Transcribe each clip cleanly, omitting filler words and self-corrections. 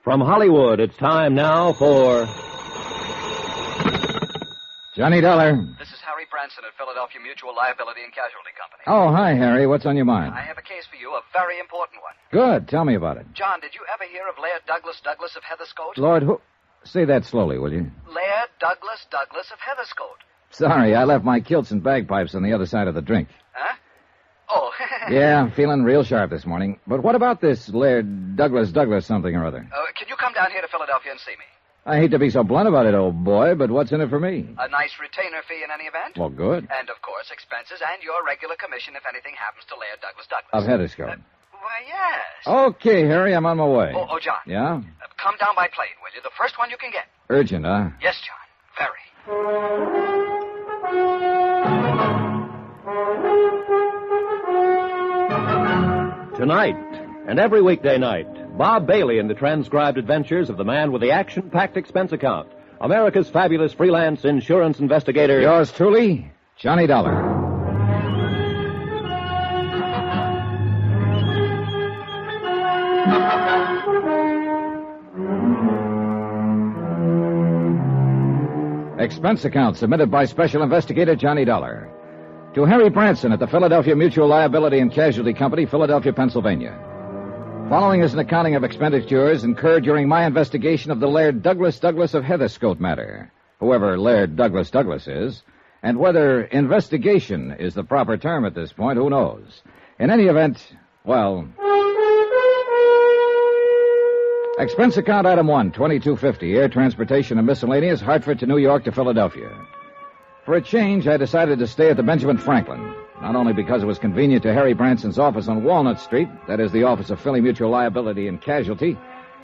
From Hollywood, it's time now for... Johnny Dollar. This is Harry Branson at Philadelphia Mutual Liability and Casualty Company. Oh, hi, Harry. What's on your mind? I have a case for you, a very important one. Good. Tell me about it. John, did you ever hear of Laird Douglas of Heatherscote? Lord, who... Say that slowly, will you? Laird Douglas of Heatherscote. Sorry, I left my kilts and bagpipes on the other side of the drink. Huh? Oh. Yeah, I'm feeling real sharp this morning. But what about this Laird Douglas something or other? Can you come down here to Philadelphia and see me? I hate to be so blunt about it, old boy, but what's in it for me? A nice retainer fee in any event. Well, good. And, of course, expenses and your regular commission if anything happens to Laird Douglas. Of Heatherscote. Why, yes. Okay, Harry, I'm on my way. Oh, John. Yeah? Come down by plane, will you? The first one you can get. Urgent, huh? Yes, John. Very. Tonight, and every weekday night, Bob Bailey in the transcribed adventures of the man with the action-packed expense account, America's fabulous freelance insurance investigator... Yours truly, Johnny Dollar. Expense account submitted by Special Investigator Johnny Dollar. To Harry Branson at the Philadelphia Mutual Liability and Casualty Company, Philadelphia, Pennsylvania. Following is an accounting of expenditures incurred during my investigation of the Laird Douglas of Heatherscote matter, whoever Laird Douglas is, and whether investigation is the proper term at this point, who knows. In any event, well... Expense account item 1, $22.50, air transportation and miscellaneous, Hartford to New York to Philadelphia. For a change, I decided to stay at the Benjamin Franklin, not only because it was convenient to Harry Branson's office on Walnut Street, that is the office of Philly Mutual Liability and Casualty,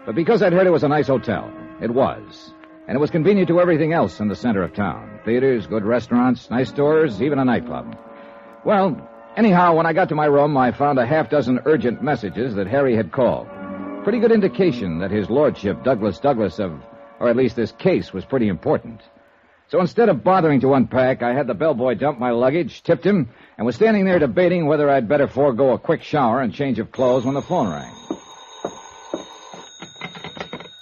but because I'd heard it was a nice hotel. It was. And it was convenient to everything else in the center of town. Theaters, good restaurants, nice stores, even a nightclub. Well, anyhow, when I got to my room, I found a half-dozen urgent messages that Harry had called. Pretty good indication that his lordship, Douglas or at least this case, was pretty important. So instead of bothering to unpack, I had the bellboy dump my luggage, tipped him, and was standing there debating whether I'd better forego a quick shower and change of clothes when the phone rang.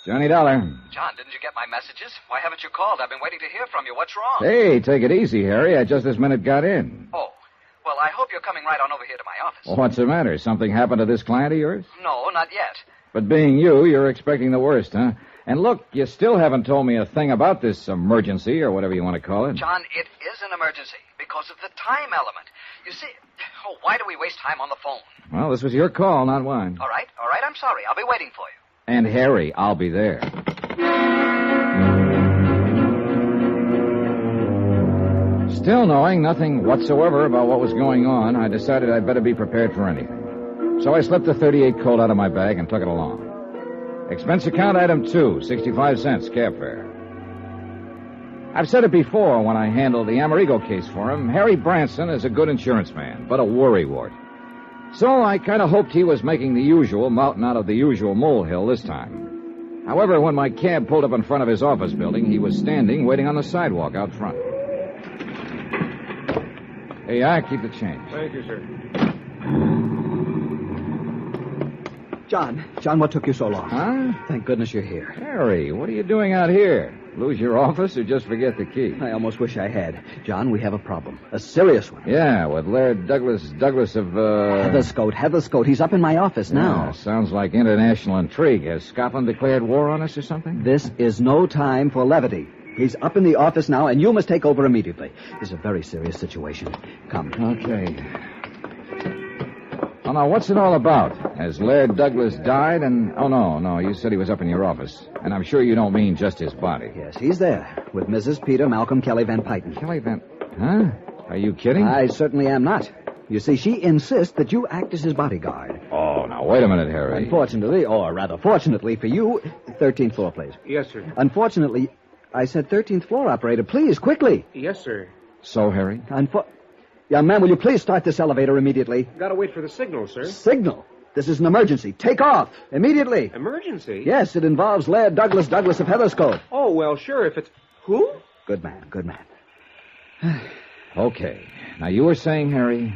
Johnny Dollar. John, didn't you get my messages? Why haven't you called? I've been waiting to hear from you. What's wrong? Hey, take it easy, Harry. I just this minute got in. Oh. Well, I hope you're coming right on over here to my office. Well, what's the matter? Something happened to this client of yours? No, not yet. But being you're expecting the worst, huh? And look, you still haven't told me a thing about this emergency, or whatever you want to call it. John, it is an emergency because of the time element. You see, why do we waste time on the phone? Well, this was your call, not mine. All right, I'm sorry. I'll be waiting for you. And Harry, I'll be there. Still knowing nothing whatsoever about what was going on, I decided I'd better be prepared for anything. So I slipped the .38 Colt out of my bag and took it along. Expense account item 2, 65 cents, cab fare. I've said it before when I handled the Amerigo case for him. Harry Branson is a good insurance man, but a worrywart. So I kind of hoped he was making the usual mountain out of the usual molehill this time. However, when my cab pulled up in front of his office building, he was standing waiting on the sidewalk out front. Hey, I keep the change. Thank you, sir. John, what took you so long? Huh? Thank goodness you're here. Harry, what are you doing out here? Lose your office or just forget the key? I almost wish I had. John, we have a problem. A serious one. Yeah, with Laird Douglas of, Heatherscote. He's up in my office now. Yeah, sounds like international intrigue. Has Scotland declared war on us or something? This is no time for levity. He's up in the office now, and you must take over immediately. This is a very serious situation. Come. Okay. Oh, now, what's it all about? Has Laird Douglas died and... Oh, no, you said he was up in your office. And I'm sure you don't mean just his body. Yes, he's there, with Mrs. Peter Malcolm Kelly Van Pyten. Kelly Van... Huh? Are you kidding? I certainly am not. You see, she insists that you act as his bodyguard. Oh, now, wait a minute, Harry. Unfortunately, or rather fortunately for you, 13th floor, please. Yes, sir. Unfortunately, I said 13th floor, operator. Please, quickly. Yes, sir. So, Harry? Young man, will you please start this elevator immediately? Gotta wait for the signal, sir. Signal? This is an emergency. Take off. Immediately. Emergency? Yes, it involves Laird Douglas of Heatherscote. Oh, well, sure, if it's... Who? Good man. Okay. Now, you were saying, Harry...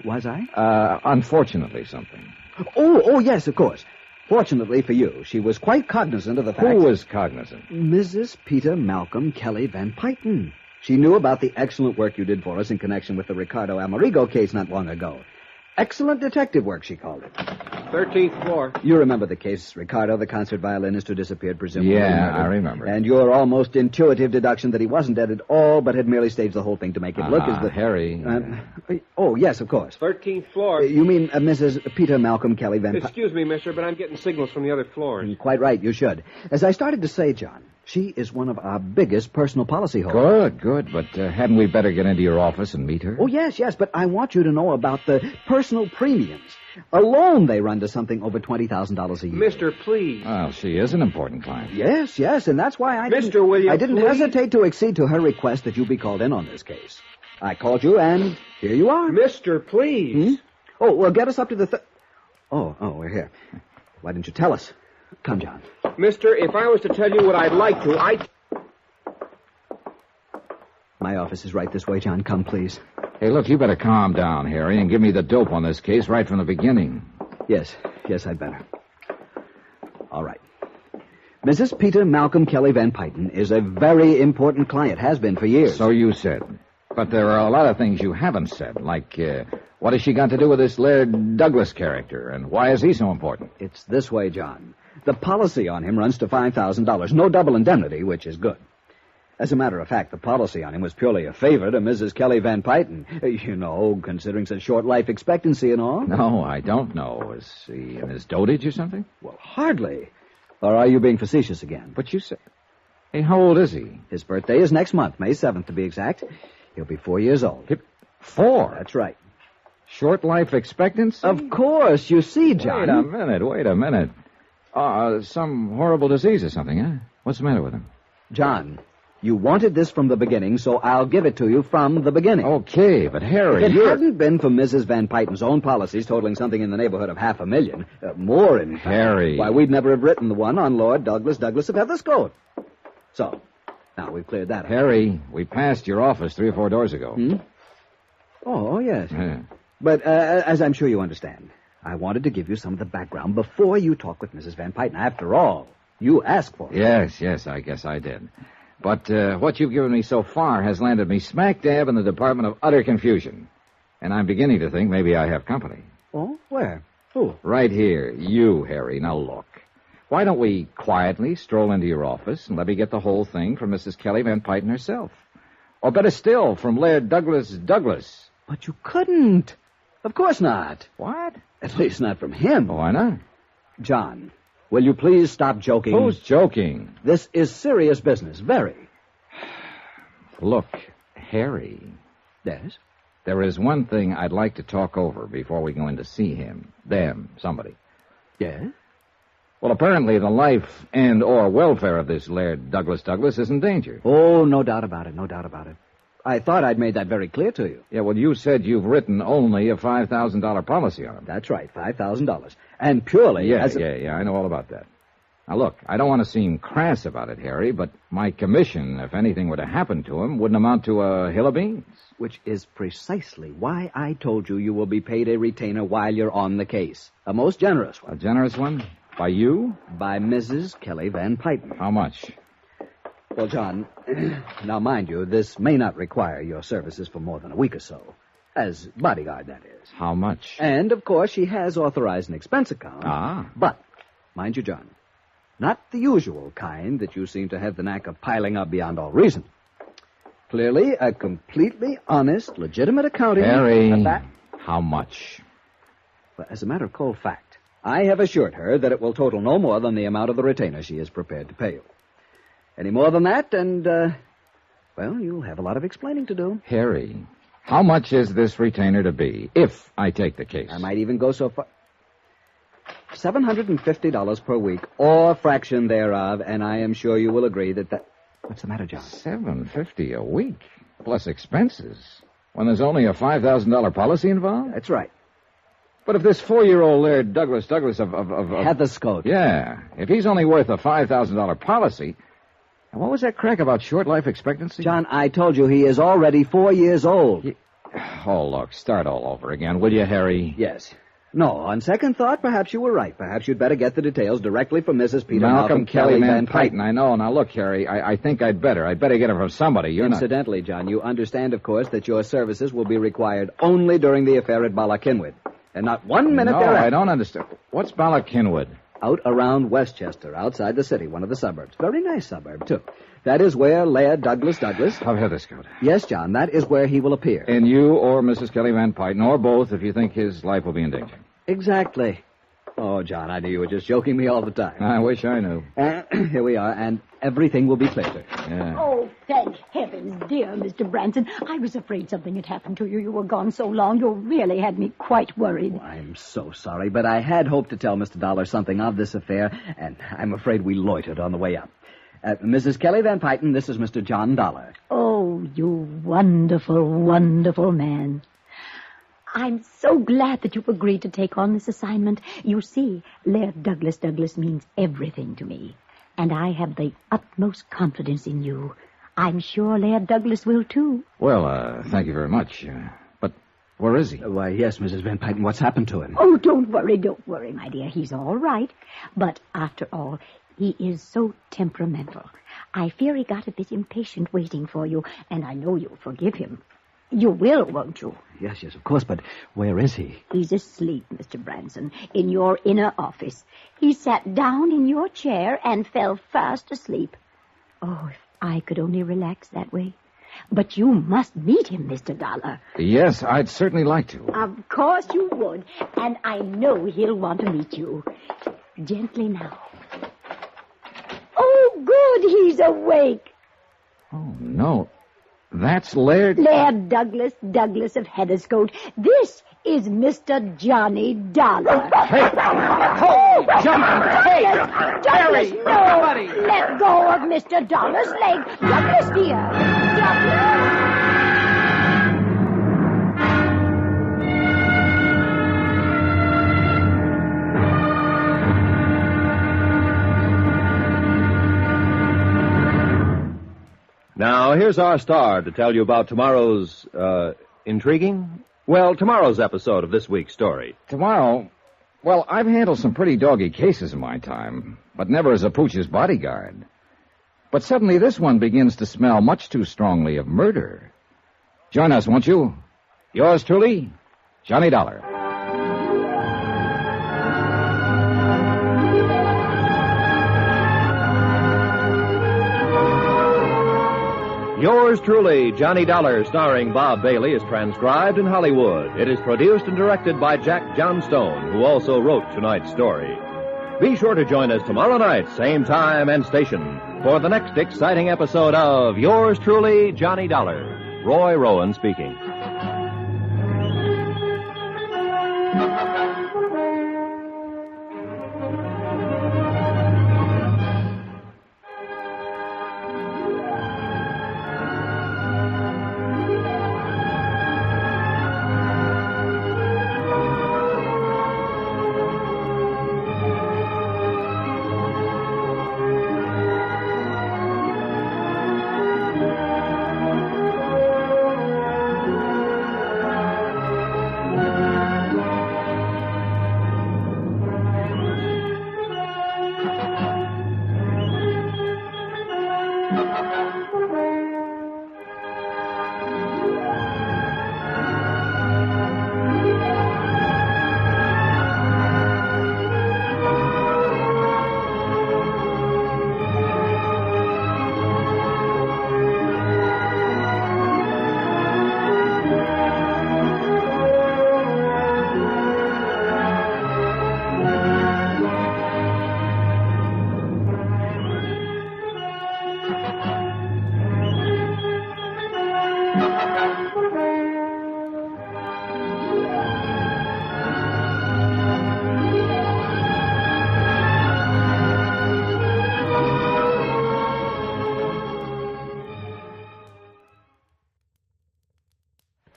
Was I? Unfortunately something. Oh, yes, of course. Fortunately for you, she was quite cognizant of the fact... Who was cognizant? Mrs. Peter Malcolm Kelly Van Pyton. She knew about the excellent work you did for us in connection with the Ricardo Amerigo case not long ago. Excellent detective work, she called it. 13th floor. You remember the case, Ricardo, the concert violinist who disappeared, presumably. Yeah, murdered. I remember. And your almost intuitive deduction that he wasn't dead at all, but had merely staged the whole thing to make it look as the... Harry. Oh, yes, of course. 13th floor. You mean Mrs. Peter Malcolm Kelly Van Pyton? Excuse me, mister, but I'm getting signals from the other floors. Quite right, you should. As I started to say, John, she is one of our biggest personal policy holders. Good. But hadn't we better get into your office and meet her? Oh, yes, but I want you to know about the personal premiums. Alone, they run to something over $20,000 a year. Mister, please. Well, she is an important client. Yes, and that's why I Mister, will you I didn't please? hesitate to accede to her request that you be called in on this case. I called you, and here you are. Mister, please. Oh, well, get us up to the... Oh, we're here. Why didn't you tell us? Come, John. Mister, if I was to tell you what I'd like to, My office is right this way, John. Come, please. Hey, look, you better calm down, Harry, and give me the dope on this case right from the beginning. Yes, I'd better. All right. Mrs. Peter Malcolm Kelly Van Pyton is a very important client, has been for years. So you said. But there are a lot of things you haven't said, like what has she got to do with this Laird Douglas character, and why is he so important? It's this way, John. The policy on him runs to $5,000. No double indemnity, which is good. As a matter of fact, the policy on him was purely a favor to Mrs. Kelly Van Pyton. You know, considering such short life expectancy and all. No, I don't know. Is he in his dotage or something? Well, hardly. Or are you being facetious again? But you said... Hey, how old is he? His birthday is next month, May 7th to be exact. He'll be 4 years old. 4? That's right. Short life expectancy? Of course. You see, John. Wait a minute. Some horrible disease or something, huh? What's the matter with him? John, you wanted this from the beginning, so I'll give it to you from the beginning. Okay, but Harry, If it hadn't been for Mrs. Van Pyton's own policies totaling something in the neighborhood of $500,000, more in fact, Harry. why, we'd never have written the one on Lord Douglas of Heatherscote. So, now we've cleared that up. Harry, we passed your office 3 or 4 doors ago. Oh, yes. Yeah. But as I'm sure you understand, I wanted to give you some of the background before you talk with Mrs. Van Pyton. After all, you asked for it. Yes, I guess I did. But what you've given me so far has landed me smack dab in the department of utter confusion. And I'm beginning to think maybe I have company. Oh, where? Who? Right here. You, Harry. Now look. Why don't we quietly stroll into your office and let me get the whole thing from Mrs. Kelly Van Pyton herself? Or better still, from Laird Douglas. But you couldn't. Of course not. What? At least not from him. Why not? John, will you please stop joking? Who's joking? This is serious business, very. Look, Harry. Yes? There is one thing I'd like to talk over before we go in to see him. Somebody. Yes? Well, apparently the life and or welfare of this Laird Douglas is in danger. Oh, no doubt about it. I thought I'd made that very clear to you. Yeah, well, you said you've written only a $5,000 policy on him. That's right, $5,000. And purely Yeah, as I know all about that. Now, look, I don't want to seem crass about it, Harry, but my commission, if anything were to happen to him, wouldn't amount to a hill of beans. Which is precisely why I told you will be paid a retainer while you're on the case. A most generous A one. generous one? By you? By Mrs. Kelly Van Pyton. How much? Well, John, now mind you, this may not require your services for more than a week or so. As bodyguard, that is. How much? And, of course, she has authorized an expense account. Ah. But, mind you, John, not the usual kind that you seem to have the knack of piling up beyond all reason. Clearly, a completely honest, legitimate accounting... Harry, how much? Well, as a matter of cold fact, I have assured her that it will total no more than the amount of the retainer she is prepared to pay you. Any more than that, and, well, you'll have a lot of explaining to do. Harry, how much is this retainer to be, if I take the case? I might even go so far... $750 per week, or fraction thereof, and I am sure you will agree that... What's the matter, John? $750 a week, plus expenses, when there's only a $5,000 policy involved? That's right. But if this 4-year-old Laird Douglas of... Heatherscote. Yeah, if he's only worth a $5,000 policy... What was that crack about short life expectancy? John, I told you he is already 4 years old. Oh, look, start all over again, will you, Harry? Yes. No, on second thought, perhaps you were right. Perhaps you'd better get the details directly from Mrs. Peter Malcolm Kelly Van Peyton. Peyton. I know. Now, look, Harry, I think I'd better. I'd better get them from somebody. You're Incidentally, John, you understand, of course, that your services will be required only during the affair at Balakinwood. And not 1 minute thereafter. No, I don't understand. What's Balakinwood? Out around Westchester, outside the city, one of the suburbs. Very nice suburb, too. That is where Laird Douglas... Of Heatherscote. Yes, John, that is where he will appear. And you or Mrs. Kelly Van Peyton, or both, if you think his life will be in danger. Exactly. Oh, John, I knew you were just joking me all the time. I wish I knew. Here we are, and everything will be clear. Yeah. Oh, thank heavens, dear Mr. Branson. I was afraid something had happened to you. You were gone so long. You really had me quite worried. Oh, I'm so sorry, but I had hoped to tell Mr. Dollar something of this affair, and I'm afraid we loitered on the way up. Mrs. Kelly Van Peyton, this is Mr. John Dollar. Oh, you wonderful, wonderful man. I'm so glad that you've agreed to take on this assignment. You see, Laird Douglas means everything to me. And I have the utmost confidence in you. I'm sure Laird Douglas will, too. Well, thank you very much. But where is he? Why, yes, Mrs. Van Peyton, what's happened to him? Oh, don't worry, my dear. He's all right. But after all, he is so temperamental. I fear he got a bit impatient waiting for you, and I know you'll forgive him. You will, won't you? Yes, of course, but where is he? He's asleep, Mr. Branson, in your inner office. He sat down in your chair and fell fast asleep. Oh, if I could only relax that way. But you must meet him, Mr. Dollar. Yes, I'd certainly like to. Of course you would, and I know he'll want to meet you. Gently now. Oh, good, he's awake. Oh, no. That's Laird... Laird Douglas of Heatherscote. This is Mr. Johnny Dollar. Hey! Oh, Jump! Hey! Douglas, no! Buddy. Let go of Mr. Dollar's leg. Douglas, dear. Douglas! Now, here's our star to tell you about tomorrow's, intriguing? Well, tomorrow's episode of this week's story. Tomorrow? Well, I've handled some pretty doggy cases in my time, but never as a pooch's bodyguard. But suddenly this one begins to smell much too strongly of murder. Join us, won't you? Yours truly, Johnny Dollar. Yours truly, Johnny Dollar, starring Bob Bailey, is transcribed in Hollywood. It is produced and directed by Jack Johnstone, who also wrote tonight's story. Be sure to join us tomorrow night, same time and station, for the next exciting episode of Yours truly, Johnny Dollar. Roy Rowan speaking.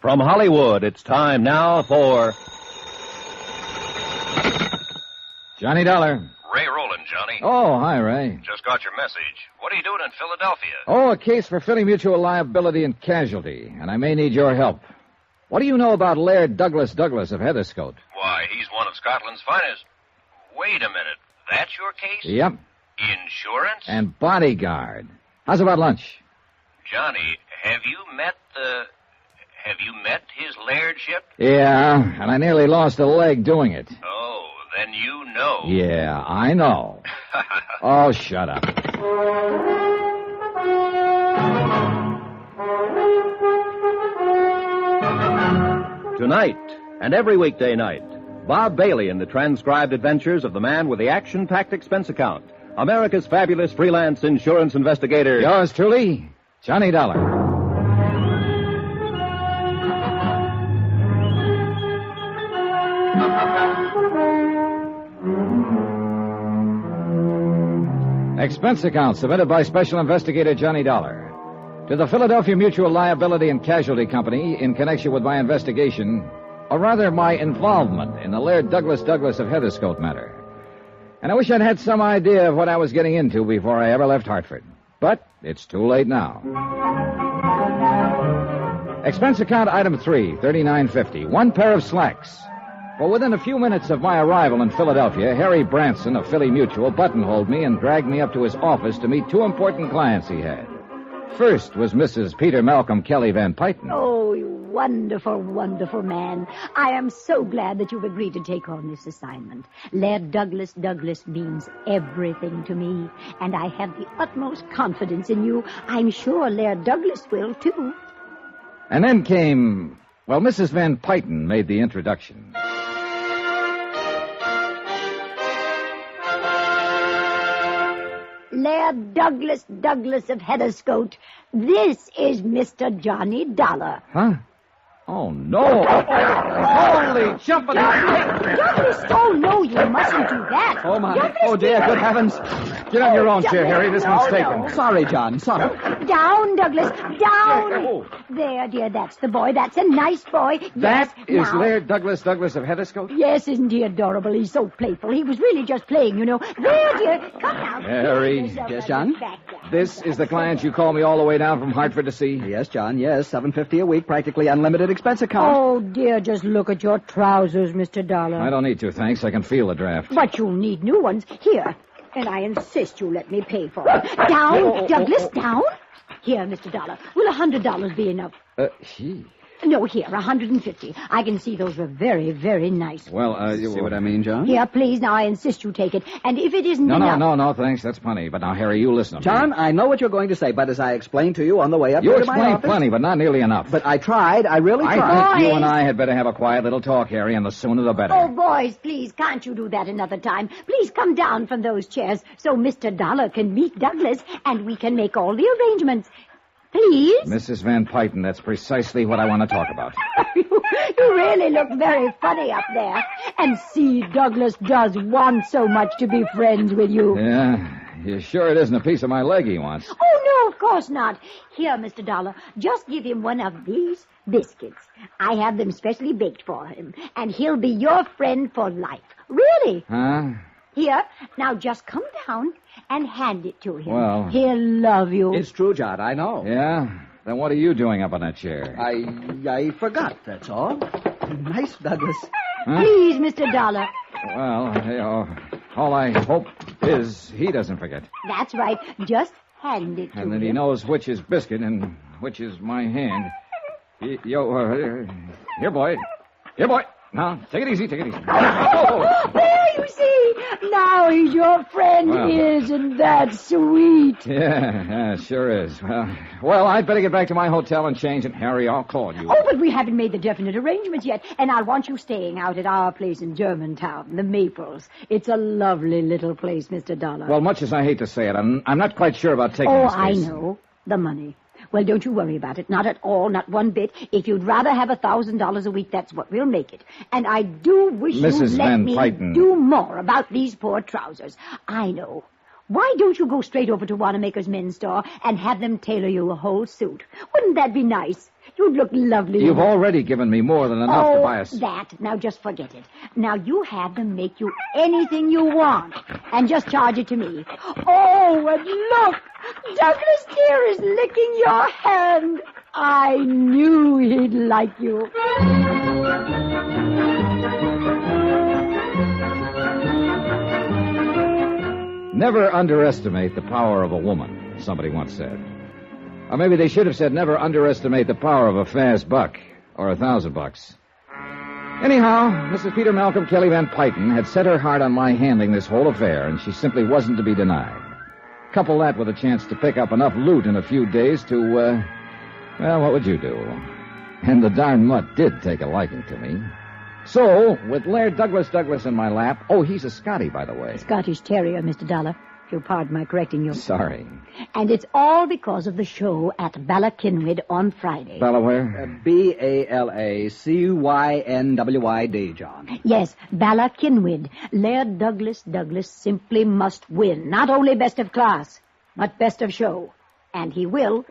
From Hollywood, it's time now for... Johnny Dollar. Ray Rowland, Johnny. Oh, hi, Ray. Just got your message. What are you doing in Philadelphia? Oh, a case for Philly Mutual Liability and Casualty, and I may need your help. What do you know about Laird Douglas of Heatherscote? Why, he's one of Scotland's finest. Wait a minute. That's your case? Yep. Insurance? And bodyguard. How's about lunch? Johnny, have you met his lairdship? Yeah, and I nearly lost a leg doing it. Oh, then you know. Yeah, I know. Oh, shut up. Tonight, and every weekday night, Bob Bailey in the transcribed adventures of the man with the action-packed expense account, America's fabulous freelance insurance investigator. Yours truly, Johnny Dollar. Expense account submitted by Special Investigator Johnny Dollar to the Philadelphia Mutual Liability and Casualty Company in connection with my investigation, or rather my involvement in the Laird Douglas of Heatherscote matter. And I wish I'd had some idea of what I was getting into before I ever left Hartford. But it's too late now. Expense account item 3, $39.50. One pair of slacks. For within a few minutes of my arrival in Philadelphia, Harry Branson of Philly Mutual buttonholed me and dragged me up to his office to meet two important clients he had. First was Mrs. Peter Malcolm Kelly Van Pyton. Oh, you wonderful, wonderful man. I am so glad that you've agreed to take on this assignment. Laird Douglas means everything to me, and I have the utmost confidence in you. I'm sure Laird Douglas will, too. And then came, well, Mrs. Van Pyton made the introduction. Laird Douglas of Heatherscote. This is Mr. Johnny Dollar. Huh? Oh, no. Holy jumping. Douglas, oh, no, you mustn't do that. Oh, my. Douglas, Oh, dear, good heavens. Get on your own chair, Harry. This one's taken. No. Sorry, John, sorry. Down, Douglas, down. There, dear, that's the boy. That's a nice boy. That yes, is now. Laird Douglas of Heatherscote? Yes, isn't he adorable? He's so playful. He was really just playing, you know. There, dear, come now. Harry. Yes, John? This is the client you called me all the way down from Hartford to see? Yes, John, yes. $7.50 a week, practically unlimited expense account. Oh, dear, just look at your trousers, Mr. Dollar. I don't need to, thanks. I can feel the draft. But you'll need new ones. Here. And I insist you let me pay for them. Down, Douglas, down. Here, Mr. Dollar. Will $100 be enough? Gee. No, here, 150. I can see those were very, very nice. Well, See what I mean, John? Here, please, now I insist you take it. And if it isn't enough... No, thanks. That's plenty. But now, Harry, you listen to me. John, I know what you're going to say, but as I explained to you on the way up You here to my explained office... plenty, but not nearly enough. But I tried. I really I tried. think you Boys. and I had better have a quiet little talk, Harry, and the sooner the better. Oh, boys, please, can't you do that another time? Please come down from those chairs so Mr. Dollar can meet Douglas and we can make all the arrangements. Please? Mrs. Van Pyton, that's precisely what I want to talk about. You really look very funny up there. And see, Douglas does want so much to be friends with you. Yeah, you sure it isn't a piece of my leg he wants? Oh, no, of course not. Here, Mr. Dollar, just give him one of these biscuits. I have them specially baked for him, and he'll be your friend for life. Really? Huh? Here, now just come down and hand it to him. Well- He'll love you. It's true, John, I know. Yeah? Then what are you doing up on that chair? I forgot, that's all. Nice, Douglas. Huh? Please, Mr. Dollar. Well, all I hope is he doesn't forget. That's right. Just hand it to And that him. he knows which is biscuit and which is my hand. Here, boy. Here, boy. Now, take it easy, take it easy. Oh. There, you see. Now he's your friend. Well. Isn't that sweet? Yeah, sure is. Well, I'd better get back to my hotel and change, and Harry, I'll call you. Oh, but we haven't made the definite arrangements yet, and I want you staying out at our place in Germantown, the Maples. It's a lovely little place, Mr. Dollar. Well, much as I hate to say it, I'm not quite sure about taking oh, this I case. know. The money. Well, don't you worry about it. Not at all, not one bit. If you'd rather have $1,000 a week, that's what we'll make it. And I do wish Mrs. you'd let Van me Pyton. do more about these poor trousers. I know. Why don't you go straight over to Wanamaker's men's store and have them tailor you a whole suit? Wouldn't that be nice? You'd look lovely. You've already given me more than enough to buy a... that. Now, just forget it. Now, you have them make you anything you want, and just charge it to me. Oh, and look! Douglas dear is licking your hand. I knew he'd like you. Never underestimate the power of a woman, somebody once said. Or maybe they should have said never underestimate the power of a fast buck or $1,000. Anyhow, Mrs. Peter Malcolm Kelly Van Pyton had set her heart on my handling this whole affair, and she simply wasn't to be denied. Couple that with a chance to pick up enough loot in a few days to, well, what would you do? And the darn mutt did take a liking to me. So, with Laird Douglas in my lap... Oh, he's a Scotty, by the way. Scottish Terrier, Mr. Dollar. If you'll pardon my correcting you. Sorry. And it's all because of the show at Ballakinwyd on Friday. Ballaware? Ballacyndwyd, John. Yes, Ballakinwyd. Laird Douglas simply must win. Not only best of class, but best of show. And he will,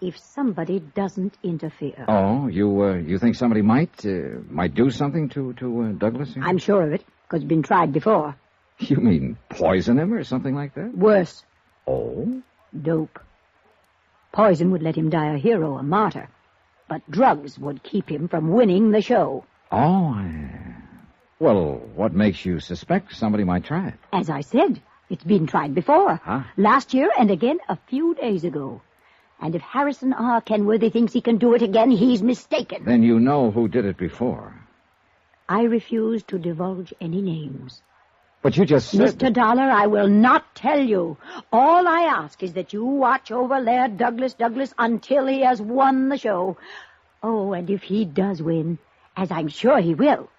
if somebody doesn't interfere. Oh, you think somebody might do something to Douglas? I'm sure of it, because it's been tried before. You mean poison him or something like that? Worse. Oh? Dope. Poison would let him die a hero, a martyr. But drugs would keep him from winning the show. Oh, well, what makes you suspect somebody might try it? As I said, it's been tried before. Huh? Last year and again a few days ago. And if Harrison R. Kenworthy thinks he can do it again, he's mistaken. Then you know who did it before. I refuse to divulge any names. But you just said... Mr. Dollar, I will not tell you. All I ask is that you watch over Laird Douglas until he has won the show. Oh, and if he does win, as I'm sure he will,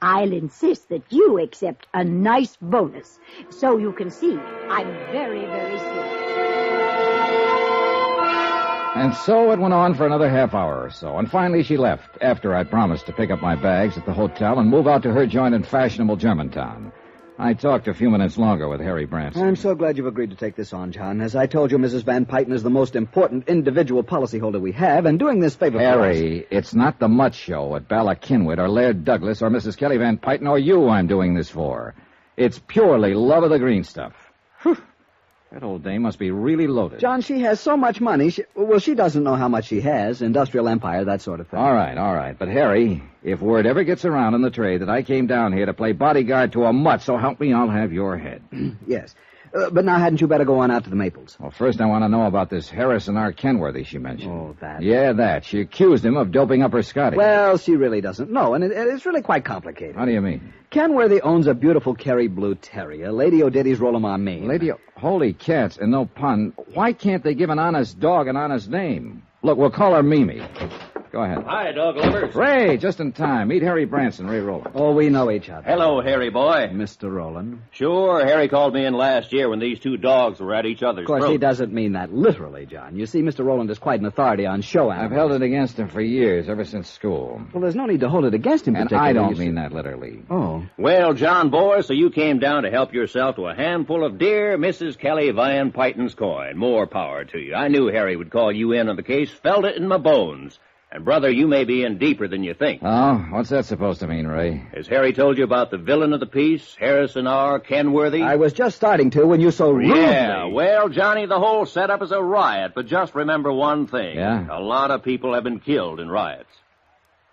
I'll insist that you accept a nice bonus. So you can see I'm very, very serious. And so it went on for another half hour or so, and finally she left, after I promised to pick up my bags at the hotel and move out to her joint in fashionable Germantown. I talked a few minutes longer with Harry Branson. I'm so glad you've agreed to take this on, John. As I told you, Mrs. Van Pyton is the most important individual policyholder we have, and doing this favor for us... Harry, it's not the Mutt Show at Ballakinwyd or Laird Douglas or Mrs. Kelly Van Pyton or you I'm doing this for. It's purely love of the green stuff. Whew. That old dame must be really loaded. John, she has so much money. She doesn't know how much she has. Industrial empire, that sort of thing. All right. But, Harry, if word ever gets around in the trade that I came down here to play bodyguard to a mutt, so help me, I'll have your head. Yes. But now hadn't you better go on out to the Maples? Well, first I want to know about this Harrison R. Kenworthy she mentioned. Oh, that. Yeah, that. She accused him of doping up her Scotty. Well, she really doesn't know, and it's really quite complicated. How do you mean? Kenworthy owns a beautiful Kerry Blue Terrier. Lady O'Diddy's Roll-em-on me. Holy cats, and no pun. Why can't they give an honest dog an honest name? Look, we'll call her Mimi. Go ahead. Hi, dog lovers. Ray, just in time. Meet Harry Branson, Ray Rowland. Oh, we know each other. Hello, Harry boy. Mr. Rowland. Sure, Harry called me in last year when these two dogs were at each other's Of course, throats. he doesn't mean that literally, John. You see, Mr. Rowland is quite an authority on show animals. I've held it against him for years, ever since school. Well, there's no need to hold it against him And particularly. I don't mean that literally. Oh. Well, John boy, so you came down to help yourself to a handful of dear Mrs. Kelly Van Pyton's coin. More power to you. I knew Harry would call you in on the case. Felt it in my bones. And, brother, you may be in deeper than you think. Oh, what's that supposed to mean, Ray? Has Harry told you about the villain of the piece, Harrison R. Kenworthy? I was just starting to when you so rudely... Yeah, well, Johnny, the whole setup is a riot, but just remember one thing. Yeah? A lot of people have been killed in riots.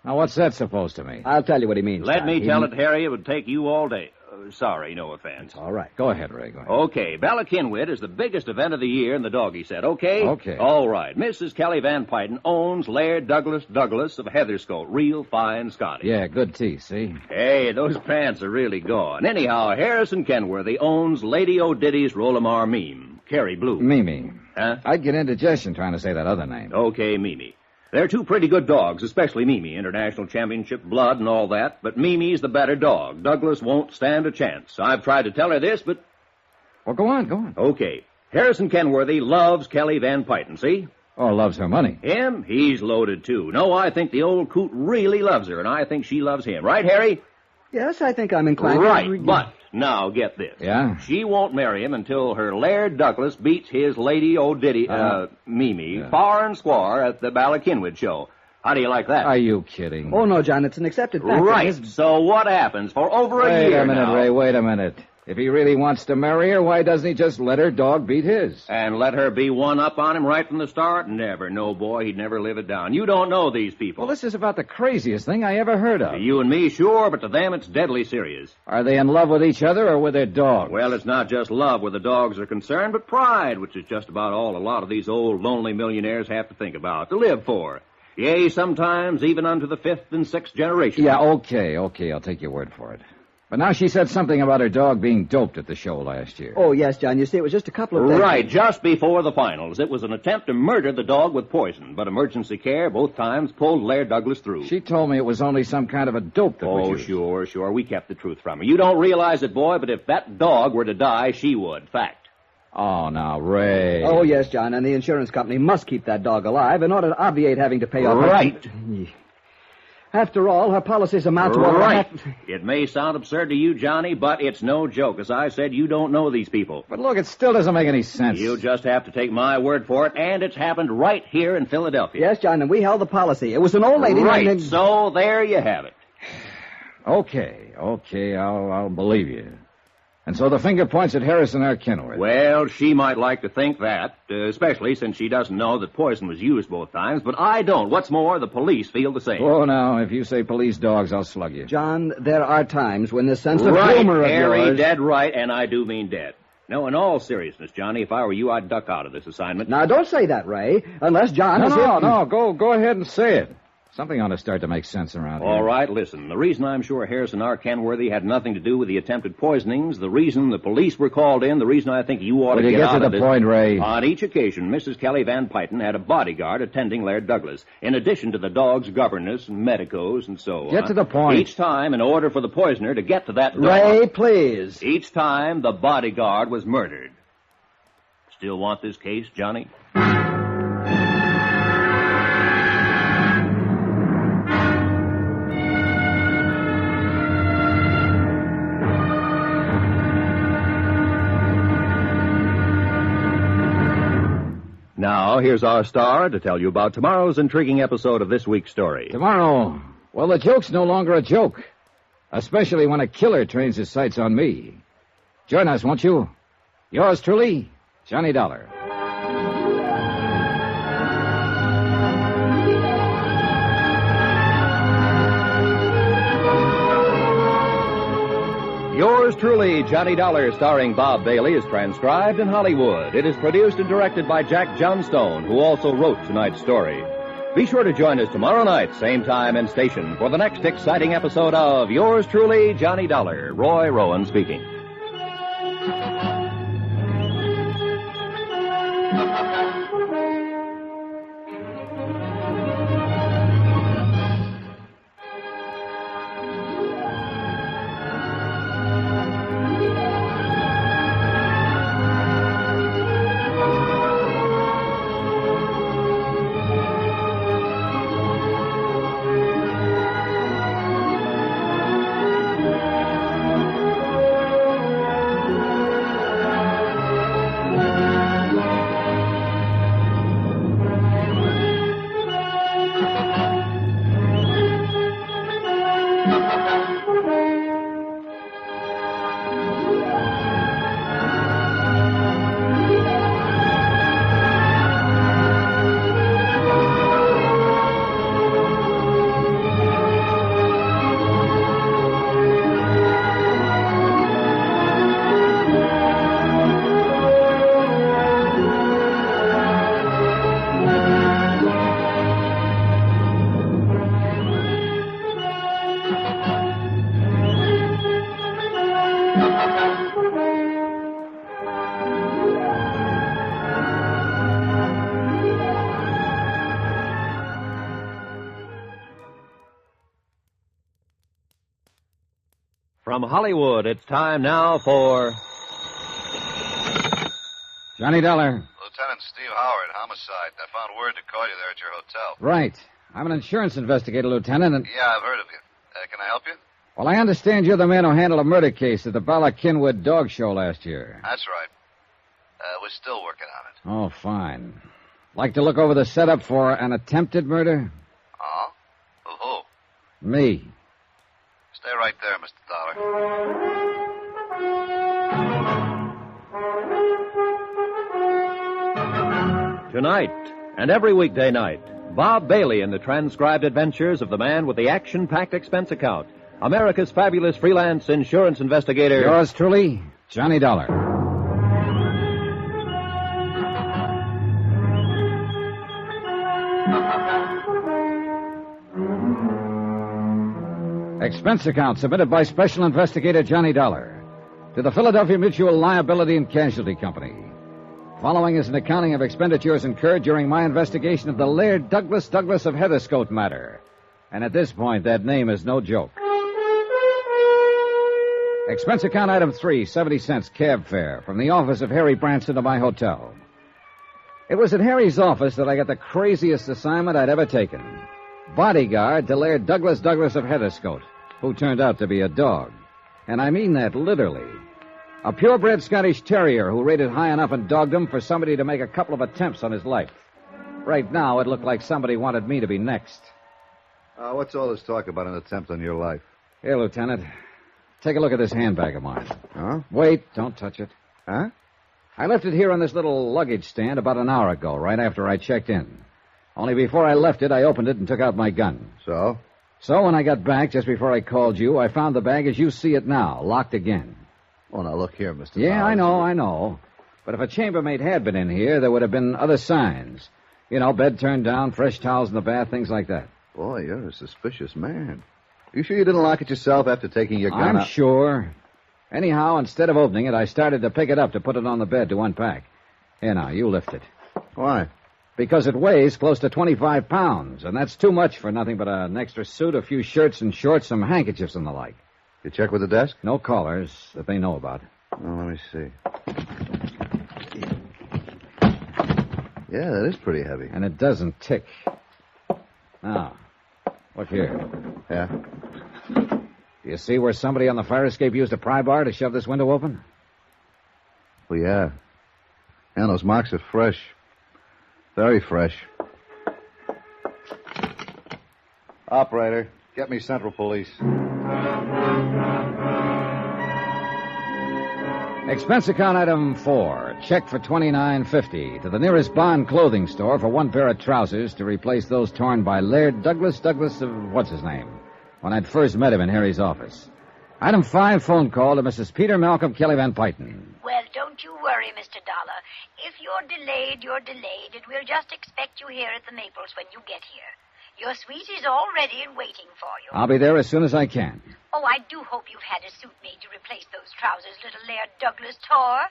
Now, what's that supposed to mean? I'll tell you what he means. Let John. me tell it, Harry. It would take you all day. Sorry, no offense. All right. Go ahead, Ray, go ahead. Okay, Ballakinwyd is the biggest event of the year in the doggy set, okay? Okay. All right. Mrs. Kelly Van Pyton owns Laird Douglas of Heatherscote. Real fine Scotty. Yeah, good teeth, see? Hey, those pants are really gone. Anyhow, Harrison Kenworthy owns Lady O'Diddy's Roll-em-R Meme, Kerry Blue. Mimi. Huh? I'd get indigestion trying to say that other name. Okay, Mimi. They're two pretty good dogs, especially Mimi. International championship blood and all that. But Mimi's the better dog. Douglas won't stand a chance. I've tried to tell her this, but... Well, go on. Okay. Harrison Kenworthy loves Kelly Van Pyton, see? Oh, loves her money. Him? He's loaded, too. No, I think the old coot really loves her, and I think she loves him. Right, Harry? Yes, I think I'm inclined Right, to... but now get this. Yeah? She won't marry him until her Laird Douglas beats his Lady O'Diddy, Mimi, Yeah. far and square at the Ballakinwyd show. How do you like that? Are you kidding? Oh, no, John, it's an accepted fact. Right. So what happens? For over a year Wait a minute, now... Ray, wait a minute. If he really wants to marry her, why doesn't he just let her dog beat his? And let her be one up on him right from the start? Never. No, boy, he'd never live it down. You don't know these people. Well, this is about the craziest thing I ever heard of. To you and me, sure, but to them it's deadly serious. Are they in love with each other or with their dogs? Well, it's not just love where the dogs are concerned, but pride, which is just about all a lot of these old lonely millionaires have to think about, to live for. Yea, sometimes even unto the 5th and 6th generation. Yeah, okay, I'll take your word for it. But now she said something about her dog being doped at the show last year. Oh, yes, John. You see, it was just a couple of days. Right, just before the finals. It was an attempt to murder the dog with poison, but emergency care both times pulled Laird Douglas through. She told me it was only some kind of a dope that was used. Sure. We kept the truth from her. You don't realize it, boy, but if that dog were to die, she would. Fact. Oh, now, Ray. Oh, yes, John, and the insurance company must keep that dog alive in order to obviate having to pay off... Right. After all, her policies amount to... Right. It may sound absurd to you, Johnny, but it's no joke. As I said, you don't know these people. But look, it still doesn't make any sense. You just have to take my word for it, and it's happened right here in Philadelphia. Yes, John, and we held the policy. It was an old lady... Right, so there you have it. Okay, I'll believe you. And so the finger points at Harrison R. Kenworth. Well, she might like to think that, especially since she doesn't know that poison was used both times, but I don't. What's more, the police feel the same. Oh, now, if you say police dogs, I'll slug you. John, there are times when the sense of right, humor of Harry, yours... dead right, and I do mean dead. No, in all seriousness, Johnny, if I were you, I'd duck out of this assignment. Now, don't say that, Ray, unless John... No, go ahead and say it. Something ought to start to make sense around here. All right, listen. The reason I'm sure Harrison R. Kenworthy had nothing to do with the attempted poisonings, the reason the police were called in, the reason I think you ought to get out of this... to the point, Ray. On each occasion, Mrs. Kelly Van Pyton had a bodyguard attending Laird Douglas, in addition to the dog's governess and medicos and so on. Get to the point. Each time, in order for the poisoner to get to that dog... Ray, please. Each time, the bodyguard was murdered. Still want this case, Johnny? Now, here's our star to tell you about tomorrow's intriguing episode of this week's story. Tomorrow, well, the joke's no longer a joke, especially when a killer trains his sights on me. Join us, won't you? Yours truly, Johnny Dollar. Yours truly, Johnny Dollar, starring Bob Bailey, is transcribed in Hollywood. It is produced and directed by Jack Johnstone, who also wrote tonight's story. Be sure to join us tomorrow night, same time and station, for the next exciting episode of Yours truly, Johnny Dollar. Roy Rowan speaking. From Hollywood, it's time now for... Johnny Dollar. Lieutenant Steve Howard, homicide. I found word to call you there at your hotel. Right. I'm an insurance investigator, Lieutenant, and... Yeah, I've heard of you. Can I help you? Well, I understand you're the man who handled a murder case at the Bala Kinwood dog show last year. That's right. We're still working on it. Oh, fine. Like to look over the setup for an attempted murder? Oh? Who? Me. Stay right there, Mr. Dollar. Tonight, and every weekday night, Bob Bailey in the transcribed adventures of the man with the action-packed expense account, America's fabulous freelance insurance investigator. Yours truly, Johnny Dollar. Expense account submitted by Special Investigator Johnny Dollar to the Philadelphia Mutual Liability and Casualty Company. Following is an accounting of expenditures incurred during my investigation of the Laird Douglas of Heatherscote matter. And at this point, that name is no joke. Expense account item 3, 70 cents cab fare from the office of Harry Branson to my hotel. It was at Harry's office that I got the craziest assignment I'd ever taken. Bodyguard to Laird Douglas of Heatherscote, who turned out to be a dog. And I mean that literally. A purebred Scottish terrier who rated high enough in dogdom for somebody to make a couple of attempts on his life. Right now, it looked like somebody wanted me to be next. What's all this talk about an attempt on your life? Here, Lieutenant. Take a look at this handbag of mine. Huh? Wait, don't touch it. Huh? I left it here on this little luggage stand about an hour ago, right after I checked in. Only before I left it, I opened it and took out my gun. So? So when I got back, just before I called you, I found the bag as you see it now, locked again. Oh, now look here, Mr. Yeah, Powers. I know. But if a chambermaid had been in here, there would have been other signs. You know, bed turned down, fresh towels in the bath, things like that. Boy, you're a suspicious man. You sure you didn't lock it yourself after taking your gun I'm out? sure. Anyhow, instead of opening it, I started to pick it up to put it on the bed to unpack. Here now, you lift it. Why? Because it weighs close to 25 pounds, and that's too much for nothing but an extra suit, a few shirts and shorts, some handkerchiefs and the like. You check with the desk? No callers that they know about. Oh, let me see. Yeah, that is pretty heavy. And it doesn't tick. Now, look here. Yeah? Do you see where somebody on the fire escape used a pry bar to shove this window open? Well, yeah. And those marks are fresh. Very fresh. Operator, get me Central Police. Expense account item 4. Check for $29.50 to the nearest Bond clothing store for one pair of trousers to replace those torn by Laird Douglas of what's-his-name when I'd first met him in Harry's office. Item 5, phone call to Mrs. Peter Malcolm Kelly Van Pyton. Well, don't you worry, Mr. Dollar. If you're delayed, you're delayed, and we'll just expect you here at the Maples when you get here. Your suite is all ready and waiting for you. I'll be there as soon as I can. Oh, I do hope you've had a suit made to replace those trousers little Laird Douglas tore.